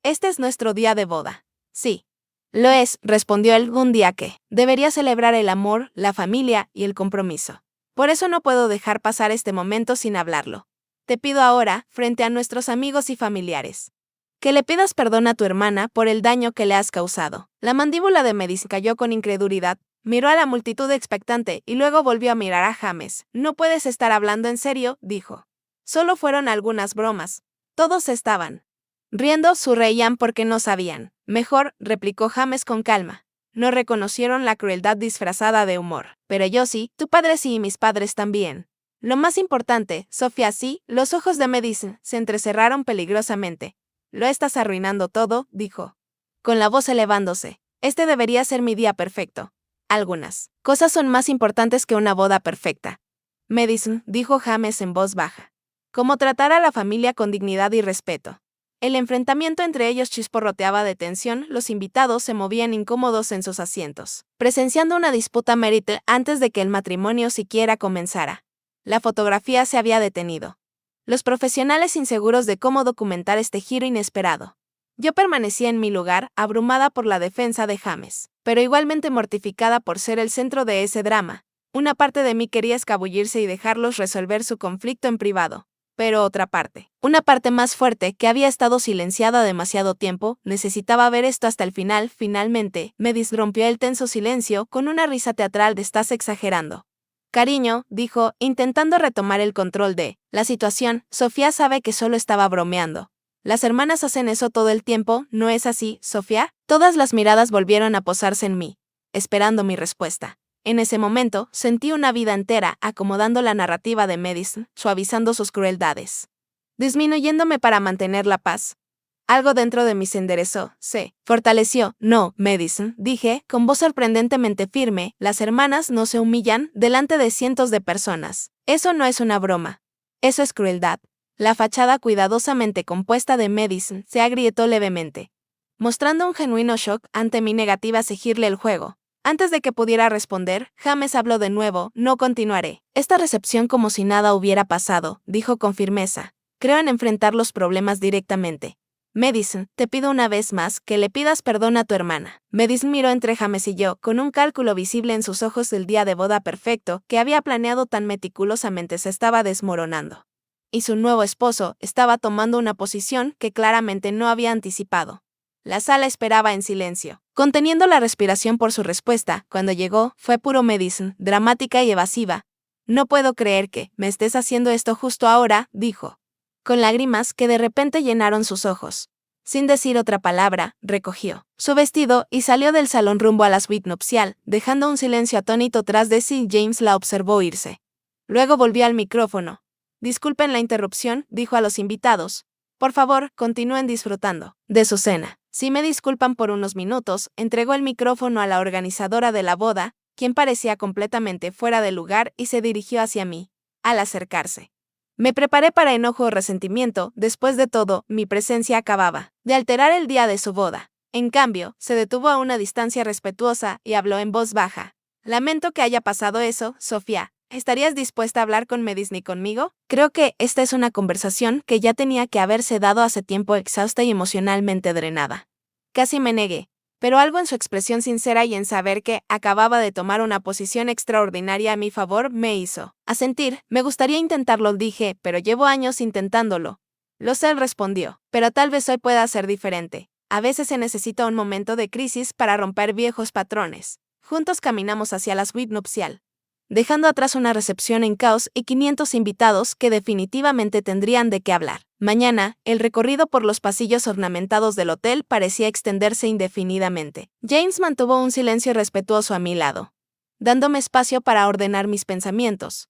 Este es nuestro día de boda. Sí. Lo es, respondió él, un día que debería celebrar el amor, la familia y el compromiso. Por eso no puedo dejar pasar este momento sin hablarlo. Te pido ahora, frente a nuestros amigos y familiares, que le pidas perdón a tu hermana por el daño que le has causado. La mandíbula de Madison cayó con incredulidad. Miró a la multitud expectante y luego volvió a mirar a James. No puedes estar hablando en serio, dijo. Solo fueron algunas bromas. Todos estaban riendo, reían porque no sabían. Mejor, replicó James con calma. No reconocieron la crueldad disfrazada de humor. Pero yo sí, tu padre sí y mis padres también. Lo más importante, Sofía sí. Los ojos de Madison se entrecerraron peligrosamente. Lo estás arruinando todo, dijo, con la voz elevándose. Este debería ser mi día perfecto. Algunas cosas son más importantes que una boda perfecta. Madison, dijo James en voz baja. Como tratar a la familia con dignidad y respeto. El enfrentamiento entre ellos chisporroteaba de tensión, los invitados se movían incómodos en sus asientos, presenciando una disputa marital antes de que el matrimonio siquiera comenzara. La fotografía se había detenido. Los profesionales inseguros de cómo documentar este giro inesperado. Yo permanecía en mi lugar, abrumada por la defensa de James, pero igualmente mortificada por ser el centro de ese drama. Una parte de mí quería escabullirse y dejarlos resolver su conflicto en privado. Pero otra parte, una parte más fuerte que había estado silenciada demasiado tiempo, necesitaba ver esto hasta el final. Finalmente, me disrompió el tenso silencio con una risa teatral de «estás exagerando». Cariño, dijo, intentando retomar el control de la situación, Sofía sabe que solo estaba bromeando. Las hermanas hacen eso todo el tiempo, ¿no es así, Sofía? Todas las miradas volvieron a posarse en mí, esperando mi respuesta. En ese momento, sentí una vida entera acomodando la narrativa de Madison, suavizando sus crueldades, disminuyéndome para mantener la paz. Algo dentro de mí se enderezó, se fortaleció. No, Madison, dije, con voz sorprendentemente firme, las hermanas no se humillan delante de cientos de personas. Eso no es una broma. Eso es crueldad. La fachada cuidadosamente compuesta de Madison se agrietó levemente, mostrando un genuino shock ante mi negativa a seguirle el juego. Antes de que pudiera responder, James habló de nuevo, no continuaré esta recepción como si nada hubiera pasado, dijo con firmeza. Creo en enfrentar los problemas directamente. Madison, te pido una vez más que le pidas perdón a tu hermana. Madison miró entre James y yo, con un cálculo visible en sus ojos del día de boda perfecto que había planeado tan meticulosamente se estaba desmoronando. Y su nuevo esposo estaba tomando una posición que claramente no había anticipado. La sala esperaba en silencio, conteniendo la respiración por su respuesta. Cuando llegó, fue puro Madison, dramática y evasiva. No puedo creer que me estés haciendo esto justo ahora, dijo, con lágrimas que de repente llenaron sus ojos. Sin decir otra palabra, recogió su vestido y salió del salón rumbo a la suite nupcial, dejando un silencio atónito tras de sí. James la observó irse. Luego volvió al micrófono. Disculpen la interrupción, dijo a los invitados. Por favor, continúen disfrutando de su cena. Si me disculpan por unos minutos, entregó el micrófono a la organizadora de la boda, quien parecía completamente fuera de lugar y se dirigió hacia mí. Al acercarse, me preparé para enojo o resentimiento. Después de todo, mi presencia acababa de alterar el día de su boda. En cambio, se detuvo a una distancia respetuosa y habló en voz baja. Lamento que haya pasado eso, Sofía. ¿Estarías dispuesta a hablar con Madison y conmigo? Creo que esta es una conversación que ya tenía que haberse dado hace tiempo, exhausta y emocionalmente drenada. Casi me negué, pero algo en su expresión sincera y en saber que acababa de tomar una posición extraordinaria a mi favor me hizo asentir. Me gustaría intentarlo, dije, pero llevo años intentándolo. Lo sé, él respondió, pero tal vez hoy pueda ser diferente. A veces se necesita un momento de crisis para romper viejos patrones. Juntos caminamos hacia la suite nupcial, dejando atrás una recepción en caos y 500 invitados que definitivamente tendrían de qué hablar. Mañana, el recorrido por los pasillos ornamentados del hotel parecía extenderse indefinidamente. James mantuvo un silencio respetuoso a mi lado, dándome espacio para ordenar mis pensamientos.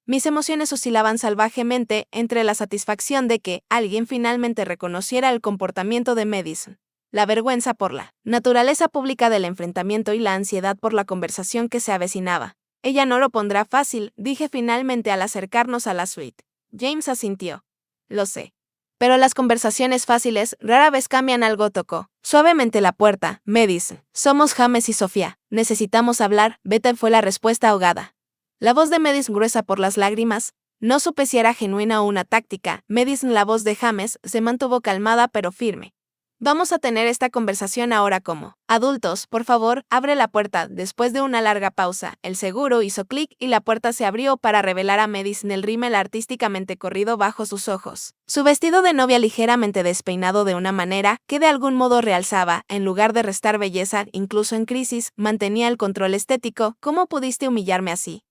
Mis emociones oscilaban salvajemente entre la satisfacción de que alguien finalmente reconociera el comportamiento de Madison, la vergüenza por la naturaleza pública del enfrentamiento y la ansiedad por la conversación que se avecinaba. Ella no lo pondrá fácil, dije finalmente al acercarnos a la suite. James asintió. Lo sé. Pero las conversaciones fáciles rara vez cambian algo. Tocó suavemente la puerta. Madison, somos James y Sofía. Necesitamos hablar. Vete, fue la respuesta ahogada. La voz de Madison gruesa por las lágrimas. No supe si era genuina o una táctica. Madison, la voz de James, se mantuvo calmada pero firme. Vamos a tener esta conversación ahora como adultos, por favor, abre la puerta. Después de una larga pausa, el seguro hizo clic y la puerta se abrió para revelar a Madison el rímel artísticamente corrido bajo sus ojos. Su vestido de novia ligeramente despeinado de una manera que de algún modo realzaba, en lugar de restar belleza, incluso en crisis, mantenía el control estético. ¿Cómo pudiste humillarme así?,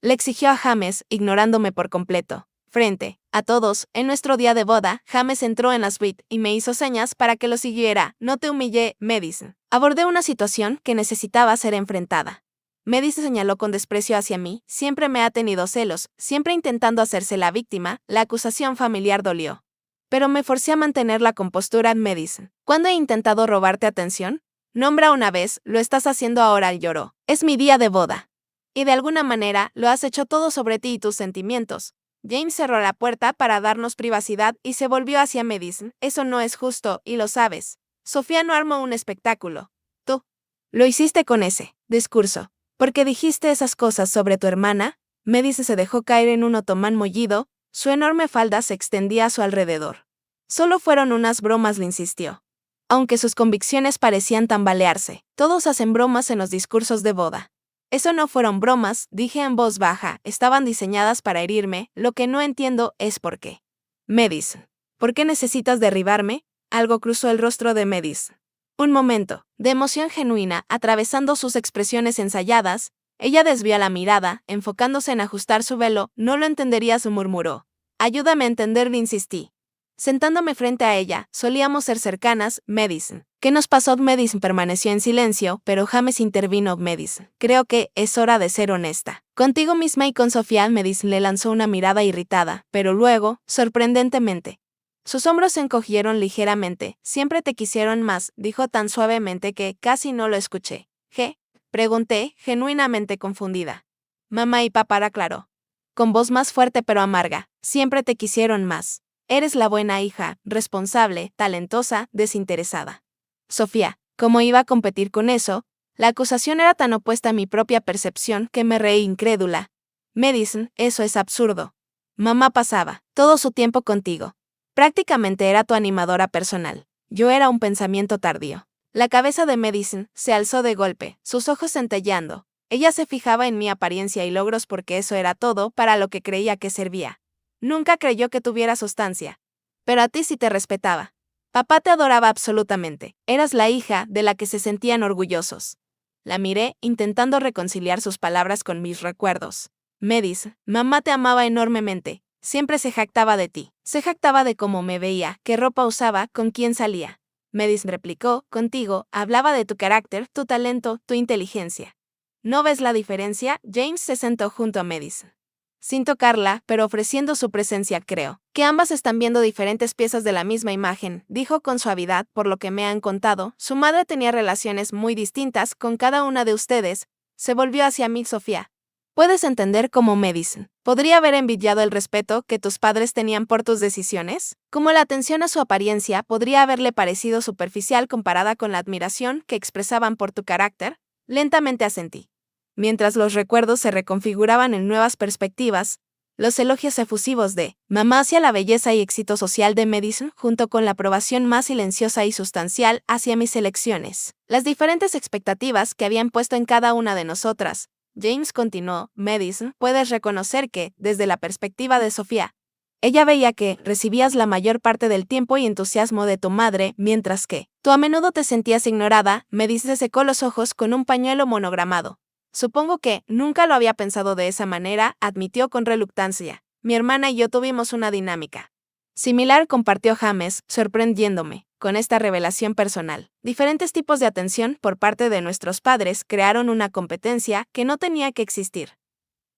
le exigió a James, ignorándome por completo. Frente a todos, en nuestro día de boda, James entró en la suite y me hizo señas para que lo siguiera. No te humillé, Madison. Abordé una situación que necesitaba ser enfrentada. Madison señaló con desprecio hacia mí. Siempre me ha tenido celos, siempre intentando hacerse la víctima. La acusación familiar dolió. Pero me forcé a mantener la compostura. Madison, ¿cuándo he intentado robarte atención? Nombra una vez, lo estás haciendo ahora, lloró. Es mi día de boda. Y de alguna manera, lo has hecho todo sobre ti y tus sentimientos. James cerró la puerta para darnos privacidad y se volvió hacia Madison. Eso no es justo, y lo sabes. Sofía no armó un espectáculo. Tú lo hiciste con ese discurso. ¿Porque dijiste esas cosas sobre tu hermana? Madison se dejó caer en un otomán mullido, su enorme falda se extendía a su alrededor. Solo fueron unas bromas, le insistió. Aunque sus convicciones parecían tambalearse, todos hacen bromas en los discursos de boda. Eso no fueron bromas, dije en voz baja, estaban diseñadas para herirme, lo que no entiendo es por qué. Madison, ¿por qué necesitas derribarme? Algo cruzó el rostro de Madison. Un momento, de emoción genuina, atravesando sus expresiones ensayadas, ella desvió la mirada, enfocándose en ajustar su velo. No lo entenderías, murmuró. Ayúdame a entender, le insistí. Sentándome frente a ella, solíamos ser cercanas, Madison. ¿Qué nos pasó? Madison permaneció en silencio, pero James intervino. Madison, creo que es hora de ser honesta. Contigo misma y con Sofía. Madison le lanzó una mirada irritada, pero luego, sorprendentemente, sus hombros se encogieron ligeramente. Siempre te quisieron más, dijo tan suavemente que casi no lo escuché. ¿Qué? Pregunté, genuinamente confundida. Mamá y papá, aclaró. Con voz más fuerte pero amarga, siempre te quisieron más. Eres la buena hija, responsable, talentosa, desinteresada. Sofía, ¿cómo iba a competir con eso? La acusación era tan opuesta a mi propia percepción que me reí incrédula. Madison, eso es absurdo. Mamá pasaba todo su tiempo contigo. Prácticamente era tu animadora personal. Yo era un pensamiento tardío. La cabeza de Madison se alzó de golpe, sus ojos centelleando. Ella se fijaba en mi apariencia y logros porque eso era todo para lo que creía que servía. Nunca creyó que tuviera sustancia. Pero a ti sí te respetaba. Papá te adoraba absolutamente. Eras la hija de la que se sentían orgullosos. La miré, intentando reconciliar sus palabras con mis recuerdos. Madison, mamá te amaba enormemente. Siempre se jactaba de ti. Se jactaba de cómo me veía, qué ropa usaba, con quién salía. Madison replicó, contigo, hablaba de tu carácter, tu talento, tu inteligencia. ¿No ves la diferencia? James se sentó junto a Madison. Sin tocarla, pero ofreciendo su presencia, creo que ambas están viendo diferentes piezas de la misma imagen, dijo con suavidad. Por lo que me han contado, su madre tenía relaciones muy distintas con cada una de ustedes. Se volvió hacia mí, Sofía. ¿Puedes entender cómo Madison podría haber envidiado el respeto que tus padres tenían por tus decisiones? Como la atención a su apariencia podría haberle parecido superficial comparada con la admiración que expresaban por tu carácter. Lentamente asentí. Mientras los recuerdos se reconfiguraban en nuevas perspectivas, los elogios efusivos de mamá hacia la belleza y éxito social de Madison, junto con la aprobación más silenciosa y sustancial hacia mis elecciones, las diferentes expectativas que habían puesto en cada una de nosotras. James continuó, Madison, puedes reconocer que, desde la perspectiva de Sofía, ella veía que recibías la mayor parte del tiempo y entusiasmo de tu madre, mientras que tú a menudo te sentías ignorada. Madison secó los ojos con un pañuelo monogramado. Supongo que nunca lo había pensado de esa manera, admitió con reluctancia. Mi hermana y yo tuvimos una dinámica similar, compartió James, sorprendiéndome con esta revelación personal. Diferentes tipos de atención por parte de nuestros padres crearon una competencia que no tenía que existir.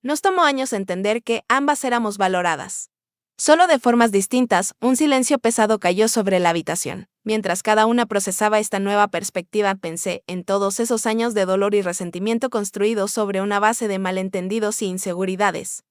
Nos tomó años entender que ambas éramos valoradas. Solo de formas distintas, un silencio pesado cayó sobre la habitación. Mientras cada una procesaba esta nueva perspectiva, pensé en todos esos años de dolor y resentimiento construidos sobre una base de malentendidos y inseguridades.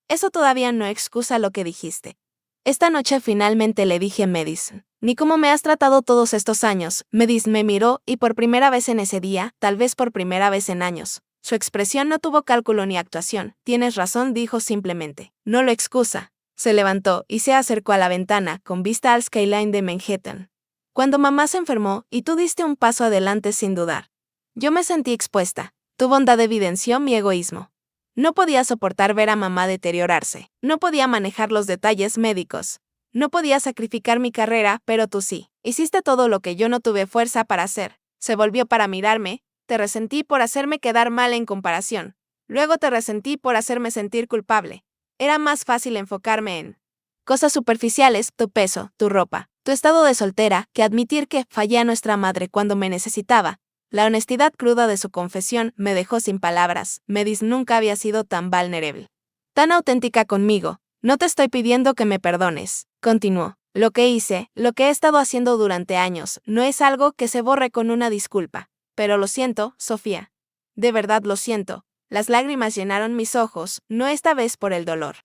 Eso todavía no excusa lo que dijiste. Esta noche finalmente le dije a Madison, ni cómo me has tratado todos estos años. Madison me miró y por primera vez en ese día, tal vez por primera vez en años, su expresión no tuvo cálculo ni actuación. Tienes razón, dijo simplemente. No lo excusa. Se levantó y se acercó a la ventana, con vista al skyline de Manhattan. Cuando mamá se enfermó y tú diste un paso adelante sin dudar. Yo me sentí expuesta. Tu bondad evidenció mi egoísmo. No podía soportar ver a mamá deteriorarse. No podía manejar los detalles médicos. No podía sacrificar mi carrera, pero tú sí. Hiciste todo lo que yo no tuve fuerza para hacer. Se volvió para mirarme. Te resentí por hacerme quedar mal en comparación. Luego te resentí por hacerme sentir culpable. Era más fácil enfocarme en cosas superficiales, tu peso, tu ropa, tu estado de soltera, que admitir que fallé a nuestra madre cuando me necesitaba. La honestidad cruda de su confesión me dejó sin palabras. Madison nunca había sido tan vulnerable, tan auténtica conmigo. No te estoy pidiendo que me perdones, continuó. Lo que hice, lo que he estado haciendo durante años, no es algo que se borre con una disculpa. Pero lo siento, Sofía. De verdad lo siento. Las lágrimas llenaron mis ojos, no esta vez por el dolor,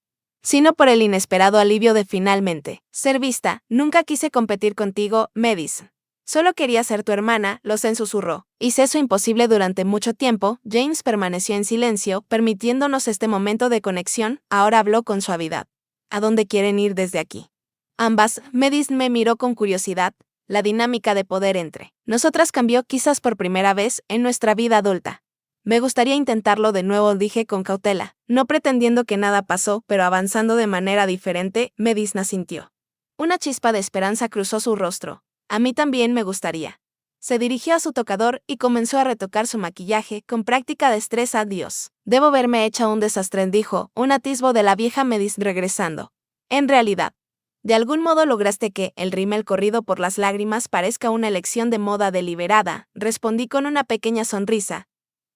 sino por el inesperado alivio de finalmente ser vista. Nunca quise competir contigo, Madison. Solo quería ser tu hermana, Lozen susurró. Hice eso imposible durante mucho tiempo. James permaneció en silencio, permitiéndonos este momento de conexión. Ahora habló con suavidad. ¿A dónde quieren ir desde aquí? Ambas. Madison me miró con curiosidad. La dinámica de poder entre nosotras cambió quizás por primera vez en nuestra vida adulta. Me gustaría intentarlo de nuevo, dije con cautela, no pretendiendo que nada pasó, pero avanzando de manera diferente. Madison asintió. Una chispa de esperanza cruzó su rostro. A mí también me gustaría. Se dirigió a su tocador y comenzó a retocar su maquillaje con práctica destreza. Dios, debo verme hecha un desastre, dijo, un atisbo de la vieja Madison regresando. En realidad, de algún modo lograste que el rímel corrido por las lágrimas parezca una elección de moda deliberada, respondí con una pequeña sonrisa.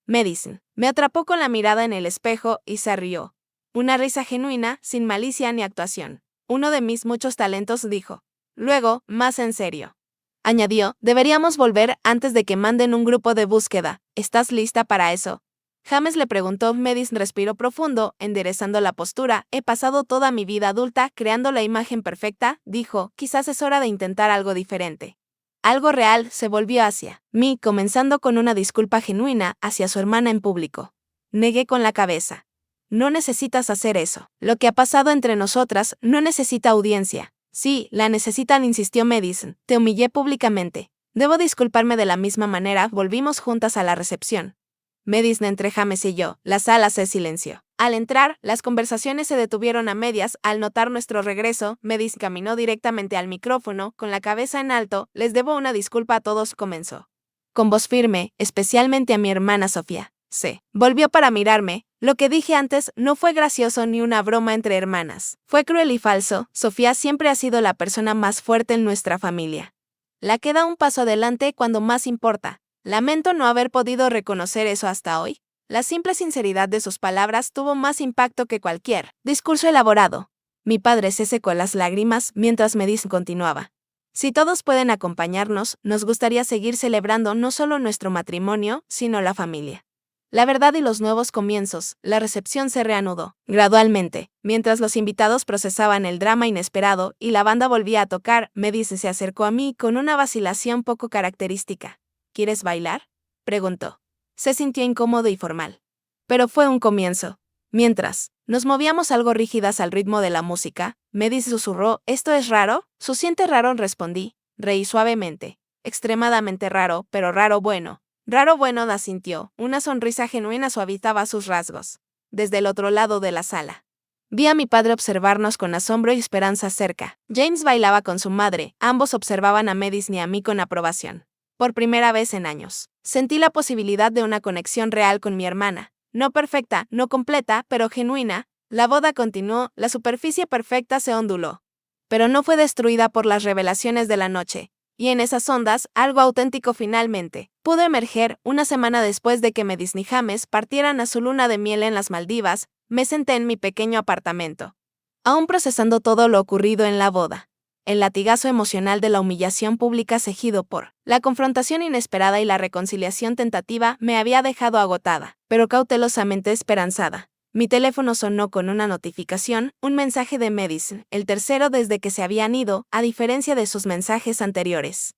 Madison me atrapó con la mirada en el espejo y se rió. Una risa genuina, sin malicia ni actuación. Uno de mis muchos talentos, dijo. Luego, más en serio. Añadió, deberíamos volver antes de que manden un grupo de búsqueda. ¿Estás lista para eso? James le preguntó. Madison respiró profundo, enderezando la postura. He pasado toda mi vida adulta creando la imagen perfecta, dijo, quizás es hora de intentar algo diferente. Algo real. Se volvió hacia mí, comenzando con una disculpa genuina hacia su hermana en público. Negué con la cabeza. No necesitas hacer eso. Lo que ha pasado entre nosotras no necesita audiencia. Sí, la necesitan, insistió Madison. Te humillé públicamente. Debo disculparme de la misma manera. Volvimos juntas a la recepción. Madison entre James y yo. La sala se silenció. Al entrar, las conversaciones se detuvieron a medias. Al notar nuestro regreso, Madison caminó directamente al micrófono, con la cabeza en alto. Les debo una disculpa a todos, comenzó. Con voz firme, especialmente a mi hermana Sofía. Se volvió para mirarme. Lo que dije antes no fue gracioso ni una broma entre hermanas. Fue cruel y falso. Sofía siempre ha sido la persona más fuerte en nuestra familia. La que da un paso adelante cuando más importa. Lamento no haber podido reconocer eso hasta hoy. La simple sinceridad de sus palabras tuvo más impacto que cualquier discurso elaborado. Mi padre se secó las lágrimas mientras Madison continuaba. Si todos pueden acompañarnos, nos gustaría seguir celebrando no solo nuestro matrimonio, sino la familia. La verdad y los nuevos comienzos. La recepción se reanudó gradualmente, mientras los invitados procesaban el drama inesperado y la banda volvía a tocar. Madison se acercó a mí con una vacilación poco característica. ¿Quieres bailar?, preguntó. Se sintió incómodo y formal. Pero fue un comienzo. Mientras nos movíamos algo rígidas al ritmo de la música, Madison susurró, ¿esto es raro? ¿Se siente raro?, respondí. Reí suavemente. Extremadamente raro, pero raro bueno. Raro bueno, asintió. Una sonrisa genuina suavizaba sus rasgos. Desde el otro lado de la sala, vi a mi padre observarnos con asombro y esperanza cerca. James bailaba con su madre. Ambos observaban a Madison y a mí con aprobación. Por primera vez en años, sentí la posibilidad de una conexión real con mi hermana. No perfecta, no completa, pero genuina. La boda continuó, la superficie perfecta se onduló. Pero no fue destruida por las revelaciones de la noche. Y en esas ondas, algo auténtico finalmente pudo emerger. Una semana después de que Madison y James partieran a su luna de miel en las Maldivas, me senté en mi pequeño apartamento, aún procesando todo lo ocurrido en la boda. El latigazo emocional de la humillación pública seguido por la confrontación inesperada y la reconciliación tentativa me había dejado agotada, pero cautelosamente esperanzada. Mi teléfono sonó con una notificación, un mensaje de Madison, el tercero desde que se habían ido, a diferencia de sus mensajes anteriores,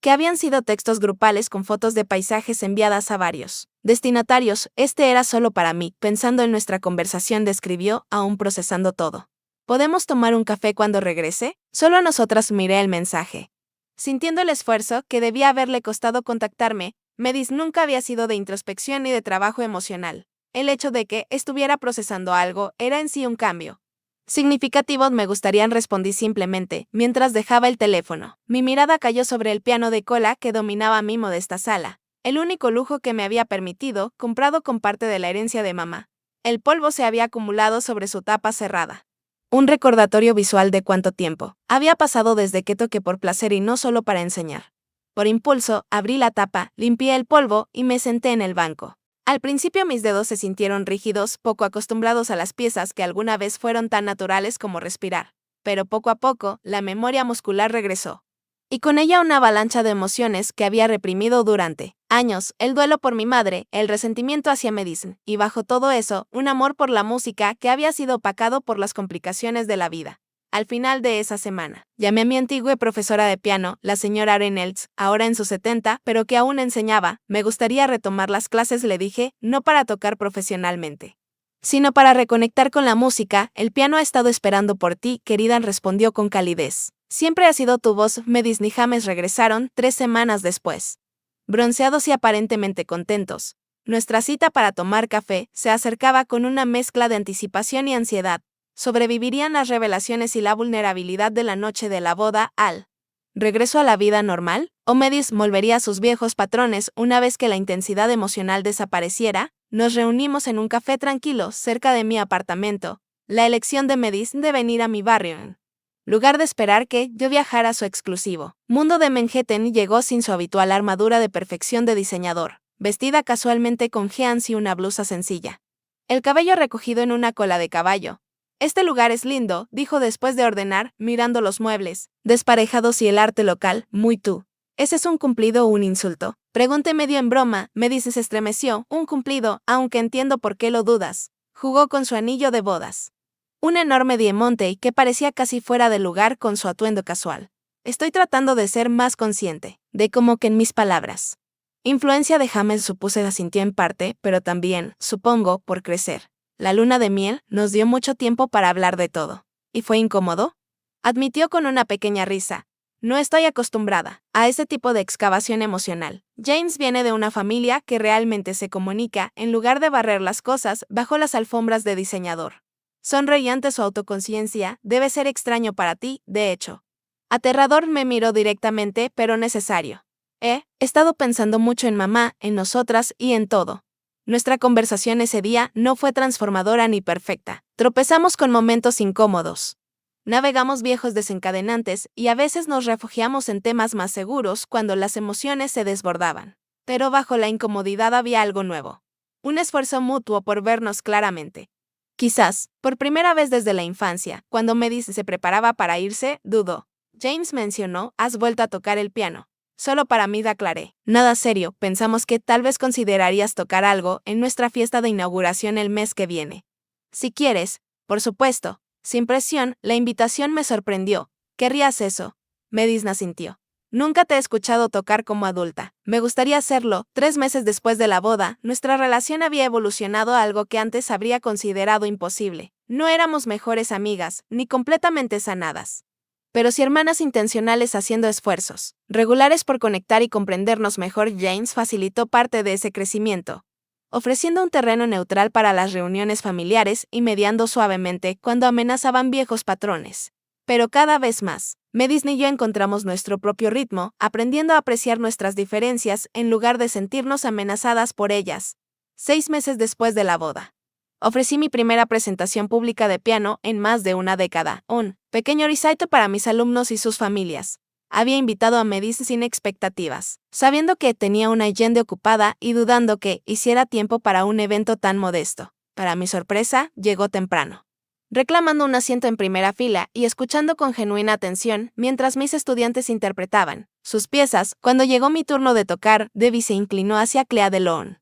que habían sido textos grupales con fotos de paisajes enviadas a varios destinatarios. Este era solo para mí. Pensando en nuestra conversación, describió, aún procesando todo. ¿Podemos tomar un café cuando regrese? Solo a nosotras, miré el mensaje. Sintiendo el esfuerzo que debía haberle costado contactarme, Madison nunca había sido de introspección ni de trabajo emocional. El hecho de que estuviera procesando algo era en sí un cambio significativo. Me gustaría, respondí simplemente, mientras dejaba el teléfono. Mi mirada cayó sobre el piano de cola que dominaba mi modesta sala, el único lujo que me había permitido, comprado con parte de la herencia de mamá. El polvo se había acumulado sobre su tapa cerrada. Un recordatorio visual de cuánto tiempo había pasado desde que toqué por placer y no solo para enseñar. Por impulso, abrí la tapa, limpié el polvo y me senté en el banco. Al principio mis dedos se sintieron rígidos, poco acostumbrados a las piezas que alguna vez fueron tan naturales como respirar. Pero poco a poco, la memoria muscular regresó. Y con ella una avalancha de emociones que había reprimido durante años, el duelo por mi madre, el resentimiento hacia Madison, y bajo todo eso, un amor por la música que había sido opacado por las complicaciones de la vida. Al final de esa semana, llamé a mi antigua profesora de piano, la señora Reynolds, ahora en sus 70, pero que aún enseñaba. Me gustaría retomar las clases, le dije, no para tocar profesionalmente, sino para reconectar con la música. El piano ha estado esperando por ti, querida, respondió con calidez. Siempre ha sido tu voz. Madison y James regresaron 3 semanas después, bronceados y aparentemente contentos. Nuestra cita para tomar café se acercaba con una mezcla de anticipación y ansiedad. ¿Sobrevivirían las revelaciones y la vulnerabilidad de la noche de la boda al regreso a la vida normal? ¿O Madison volvería a sus viejos patrones una vez que la intensidad emocional desapareciera? Nos reunimos en un café tranquilo cerca de mi apartamento. La elección de Madison de venir a mi barrio en lugar de esperar que yo viajara a su exclusivo mundo de Manhattan, llegó sin su habitual armadura de perfección de diseñador, vestida casualmente con jeans y una blusa sencilla, el cabello recogido en una cola de caballo. Este lugar es lindo, dijo después de ordenar, mirando los muebles desparejados y el arte local. Muy tú. ¿Ese es un cumplido o un insulto? Pregunté medio en broma. Madison se estremeció. Un cumplido, aunque entiendo por qué lo dudas. Jugó con su anillo de bodas, un enorme diamante que parecía casi fuera de lugar con su atuendo casual. Estoy tratando de ser más consciente de cómo que en mis palabras. Influencia de James, supuse, asintió en parte, pero también, supongo, por crecer. La luna de miel nos dio mucho tiempo para hablar de todo. ¿Y fue incómodo?, admitió con una pequeña risa. No estoy acostumbrada a ese tipo de excavación emocional. James viene de una familia que realmente se comunica en lugar de barrer las cosas bajo las alfombras de diseñador. Sonreí ante su autoconciencia. Debe ser extraño para ti, de hecho. Aterrador. Me miró directamente, pero necesario. He estado pensando mucho en mamá, en nosotras y en todo. Nuestra conversación ese día no fue transformadora ni perfecta. Tropezamos con momentos incómodos. Navegamos viejos desencadenantes y a veces nos refugiamos en temas más seguros cuando las emociones se desbordaban. Pero bajo la incomodidad había algo nuevo. Un esfuerzo mutuo por vernos claramente. Quizás, por primera vez desde la infancia, cuando Madison se preparaba para irse, dudó. James mencionó, ¿has vuelto a tocar el piano? Solo para mí, declaré. Nada serio, pensamos que tal vez considerarías tocar algo en nuestra fiesta de inauguración el mes que viene. Si quieres, por supuesto. Sin presión, la invitación me sorprendió. ¿Querrías eso? Madison asintió. Nunca te he escuchado tocar como adulta. Me gustaría hacerlo. 3 meses después de la boda, nuestra relación había evolucionado a algo que antes habría considerado imposible. No éramos mejores amigas, ni completamente sanadas, pero sí hermanas intencionales haciendo esfuerzos regulares por conectar y comprendernos mejor. James facilitó parte de ese crecimiento, ofreciendo un terreno neutral para las reuniones familiares y mediando suavemente cuando amenazaban viejos patrones. Pero cada vez más, Madison y yo encontramos nuestro propio ritmo, aprendiendo a apreciar nuestras diferencias en lugar de sentirnos amenazadas por ellas. 6 meses después de la boda, ofrecí mi primera presentación pública de piano en más de una década, un pequeño recital para mis alumnos y sus familias. Había invitado a Madison sin expectativas, sabiendo que tenía una agenda ocupada y dudando que hiciera tiempo para un evento tan modesto. Para mi sorpresa, llegó temprano, reclamando un asiento en primera fila y escuchando con genuina atención mientras mis estudiantes interpretaban sus piezas. Cuando llegó mi turno de tocar, Debbie se inclinó hacia Clea Delon,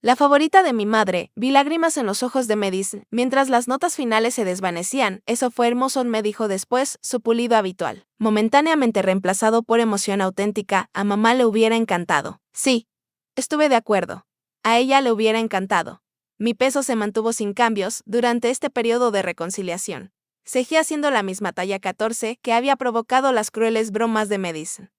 la favorita de mi madre. Vi lágrimas en los ojos de Madison mientras las notas finales se desvanecían. Eso fue hermoso, me dijo después, su pulido habitual, momentáneamente reemplazado por emoción auténtica. A mamá le hubiera encantado. Sí, estuve de acuerdo. A ella le hubiera encantado. Mi peso se mantuvo sin cambios durante este periodo de reconciliación. Seguía siendo la misma talla 14 que había provocado las crueles bromas de Madison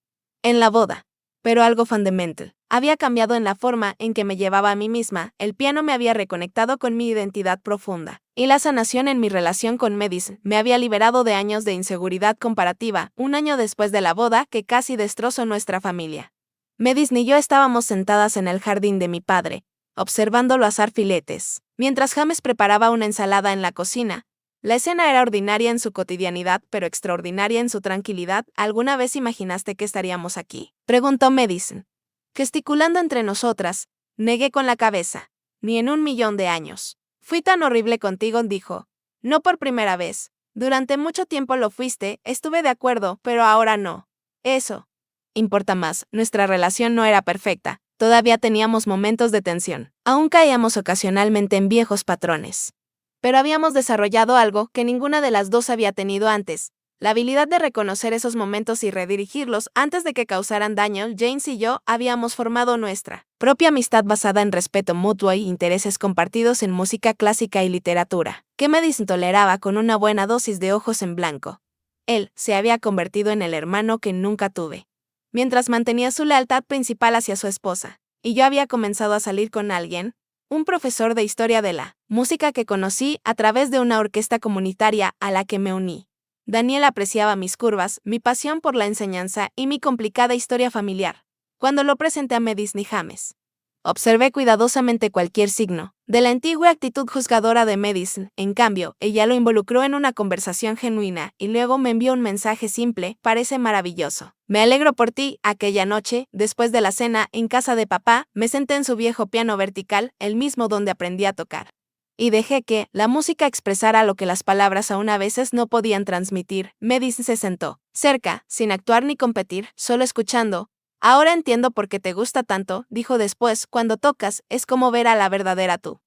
en la boda. Pero algo fundamental había cambiado en la forma en que me llevaba a mí misma. El piano me había reconectado con mi identidad profunda, y la sanación en mi relación con Madison me había liberado de años de inseguridad comparativa. Un año después de la boda que casi destrozó nuestra familia, Madison y yo estábamos sentadas en el jardín de mi padre, observándolo asar filetes, mientras James preparaba una ensalada en la cocina. La escena era ordinaria en su cotidianidad, pero extraordinaria en su tranquilidad. ¿Alguna vez imaginaste que estaríamos aquí?, preguntó Madison, gesticulando entre nosotras. Negué con la cabeza. Ni en 1 millón de años. Fui tan horrible contigo, dijo. No por primera vez. Durante mucho tiempo lo fuiste, estuve de acuerdo, pero ahora no. Eso Importa más, nuestra relación no era perfecta, todavía teníamos momentos de tensión, aún caíamos ocasionalmente en viejos patrones. Pero habíamos desarrollado algo que ninguna de las dos había tenido antes, la habilidad de reconocer esos momentos y redirigirlos antes de que causaran daño. James y yo habíamos formado nuestra propia amistad basada en respeto mutuo y intereses compartidos en música clásica y literatura, que Madison toleraba con una buena dosis de ojos en blanco. Él se había convertido en el hermano que nunca tuve, mientras mantenía su lealtad principal hacia su esposa, y yo había comenzado a salir con alguien, un profesor de historia de la música que conocí a través de una orquesta comunitaria a la que me uní. Daniel apreciaba mis curvas, mi pasión por la enseñanza y mi complicada historia familiar. Cuando lo presenté a Madison y James, observé cuidadosamente cualquier signo de la antigua actitud juzgadora de Madison. En cambio, ella lo involucró en una conversación genuina y luego me envió un mensaje simple: parece maravilloso. Me alegro por ti. Aquella noche, después de la cena en casa de papá, me senté en su viejo piano vertical, el mismo donde aprendí a tocar, y dejé que la música expresara lo que las palabras aún a veces no podían transmitir. Madison se sentó cerca, sin actuar ni competir, solo escuchando. Ahora entiendo por qué te gusta tanto, dijo después. Cuando tocas, es como ver a la verdadera tú.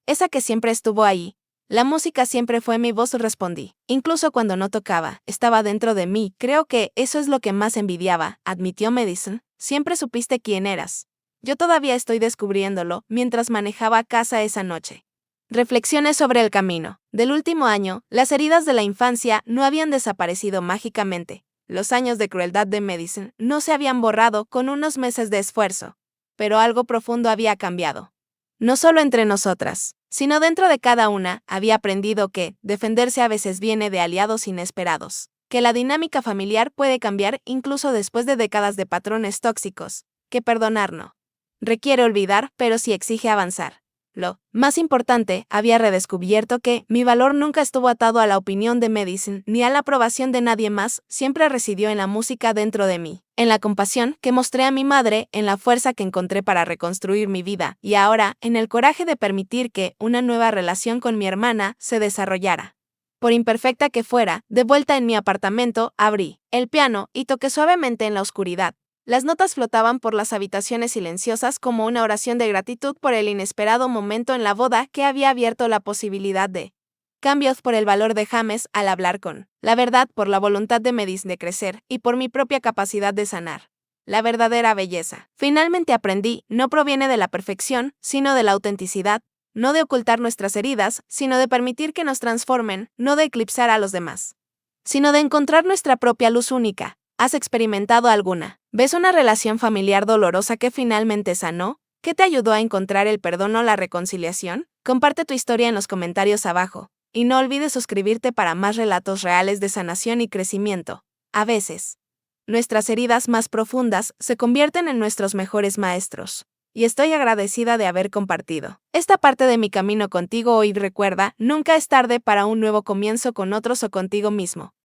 Esa que siempre estuvo ahí. La música siempre fue mi voz, respondí. Incluso cuando no tocaba, estaba dentro de mí. Creo que eso es lo que más envidiaba, admitió Madison. Siempre supiste quién eras. Yo todavía estoy descubriéndolo. Mientras manejaba a casa esa noche, reflexiones sobre el camino del último año. Las heridas de la infancia no habían desaparecido mágicamente. Los años de crueldad de Madison no se habían borrado con unos meses de esfuerzo, pero algo profundo había cambiado. No solo entre nosotras, sino dentro de cada una. Había aprendido que defenderse a veces viene de aliados inesperados, que la dinámica familiar puede cambiar incluso después de décadas de patrones tóxicos, que perdonar no requiere olvidar, pero sí exige avanzar. Lo más importante, había redescubierto que mi valor nunca estuvo atado a la opinión de Madison ni a la aprobación de nadie más. Siempre residió en la música dentro de mí, en la compasión que mostré a mi madre, en la fuerza que encontré para reconstruir mi vida, y ahora, en el coraje de permitir que una nueva relación con mi hermana se desarrollara. Por imperfecta que fuera, de vuelta en mi apartamento, abrí el piano y toqué suavemente en la oscuridad. Las notas flotaban por las habitaciones silenciosas como una oración de gratitud por el inesperado momento en la boda que había abierto la posibilidad de cambios, por el valor de James al hablar con la verdad, por la voluntad de Madison de crecer y por mi propia capacidad de sanar. La verdadera belleza, finalmente aprendí, no proviene de la perfección, sino de la autenticidad, no de ocultar nuestras heridas, sino de permitir que nos transformen, no de eclipsar a los demás, sino de encontrar nuestra propia luz única. ¿Has experimentado alguna vez una relación familiar dolorosa que finalmente sanó? ¿Qué te ayudó a encontrar el perdón o la reconciliación? Comparte tu historia en los comentarios abajo, y no olvides suscribirte para más relatos reales de sanación y crecimiento. A veces, nuestras heridas más profundas se convierten en nuestros mejores maestros, y estoy agradecida de haber compartido esta parte de mi camino contigo hoy. Recuerda, nunca es tarde para un nuevo comienzo con otros o contigo mismo.